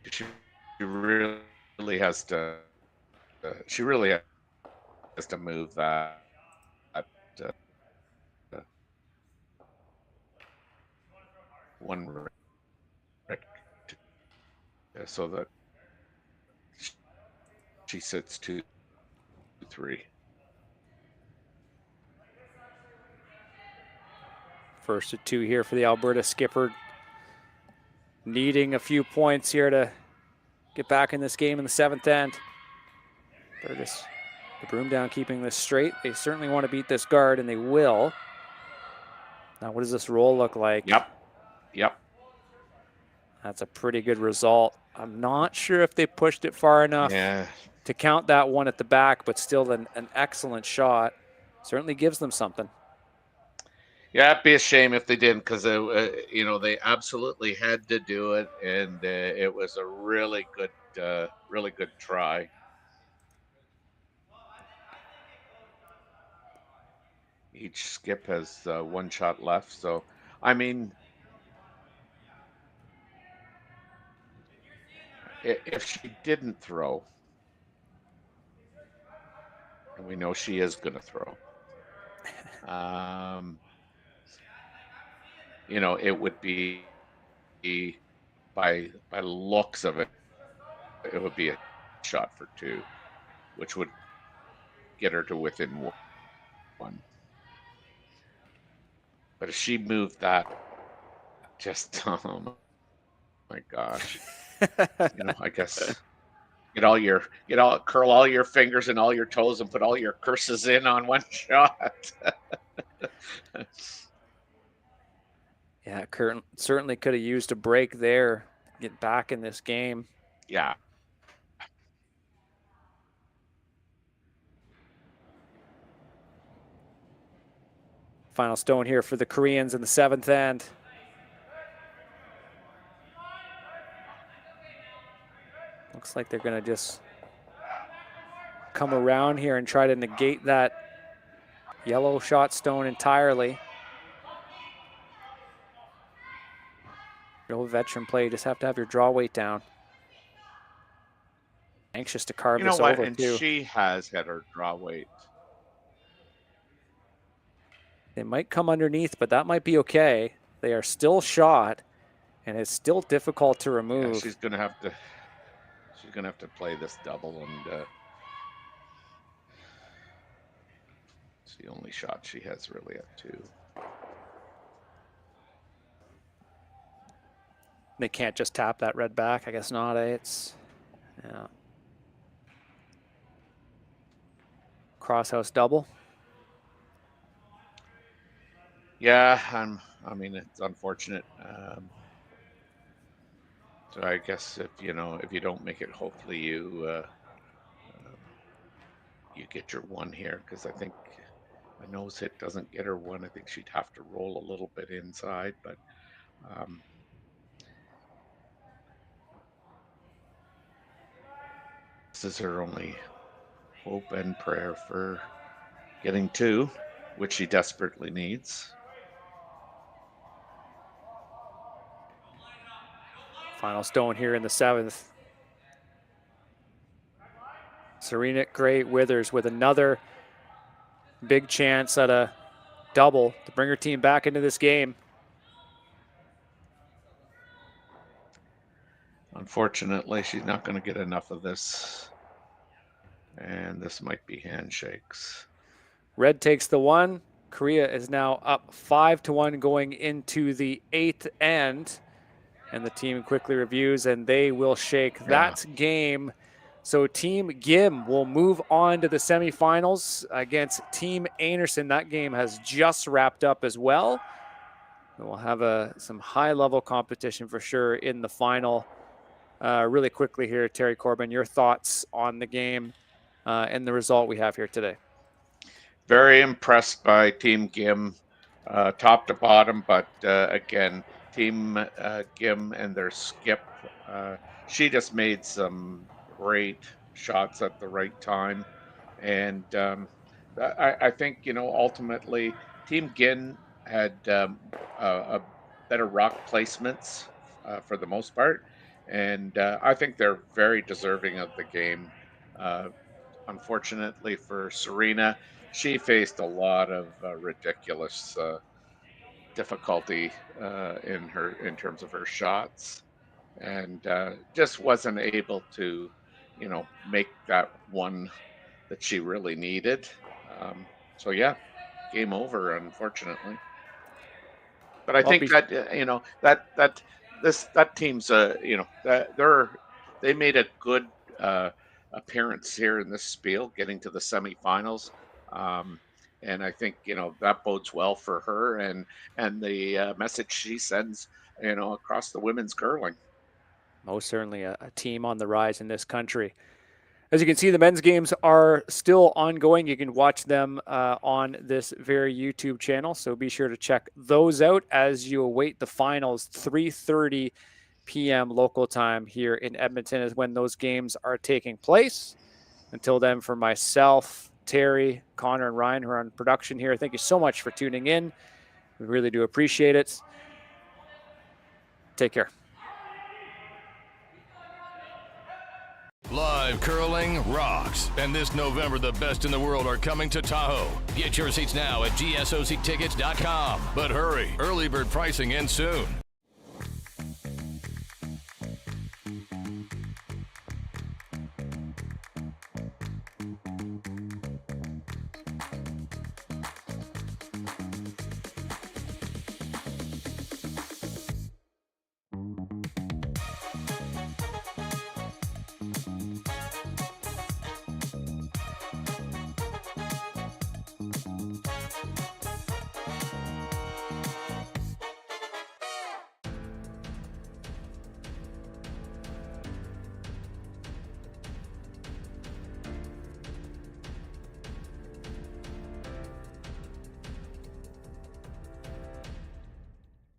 She really has to. She really has to move that. One so that she sits 2, 3. First of 2 here for the Alberta skipper. Needing a few points here to get back in this game in the 7th end. Burgess, the broom down, keeping this straight. They certainly want to beat this guard, and they will. Now, what does this roll look like? Yep. That's a pretty good result. I'm not sure if they pushed it far enough to count that one at the back, but still an excellent shot. Certainly gives them something. Yeah, it'd be a shame if they didn't, because they absolutely had to do it, and it was a really good try. Each skip has 1 shot left, so I mean, if she didn't throw, and we know she is going to throw, it would be, by looks of it, it would be a shot for 2, which would get her to within 1. But if she moved that, just oh my gosh, I guess curl all your fingers and all your toes and put all your curses in on 1 shot. Yeah, Kurt certainly could have used a break there, get back in this game. Yeah. Final stone here for the Koreans in the 7th end. Looks like they're going to just come around here and try to negate that yellow shot stone entirely. Real veteran play. You just have to have your draw weight down. Anxious to carve this over, and too. She has had her draw weight. They might come underneath, but that might be okay. They are still shot, and it's still difficult to remove. Yeah, she's gonna have to play this double, and it's the only shot she has really at 2. They can't just tap that red back. I guess not. It's crosshouse double. Yeah, I mean, it's unfortunate. So I guess if you don't make it, hopefully you get your 1 here, because I think a nose hit doesn't get her 1. I think she'd have to roll a little bit inside, but This is her only hope and prayer for getting 2, which she desperately needs. Final stone here in the 7th. Serena Gray Withers with another big chance at a double to bring her team back into this game. Unfortunately, she's not going to get enough of this. And this might be handshakes. Red takes the 1. Korea is now up 5-1 going into the 8th end. And the team quickly reviews, and they will shake that game. So Team Gim will move on to the semifinals against Team Anderson. That game has just wrapped up as well. And we'll have some high-level competition for sure in the final. Really quickly here, Terry Corbin, your thoughts on the game and the result we have here today? Very impressed by Team Gim, top to bottom, but again, Team Gim and their skip, she just made some great shots at the right time. And I think, ultimately Team Gim had a better rock placements for the most part. And I think they're very deserving of the game. Unfortunately for Serena, she faced a lot of ridiculous difficulty in terms of her shots, and just wasn't able to, make that one that she really needed. So yeah, game over, unfortunately. But I think that that team's they made a good appearance here in this spiel, getting to the semifinals. And I think, that bodes well for her and the message she sends, across the women's curling. Most certainly a team on the rise in this country. As you can see, the men's games are still ongoing. You can watch them on this very YouTube channel. So be sure to check those out as you await the finals. 3:30 p.m. local time here in Edmonton is when those games are taking place. Until then, for myself, Terry, Connor, and Ryan, who are on production here, thank you so much for tuning in. We really do appreciate it. Take care. Live curling rocks. And this November, the best in the world are coming to Tahoe. Get your seats now at gsoctickets.com. But hurry, early bird pricing ends soon.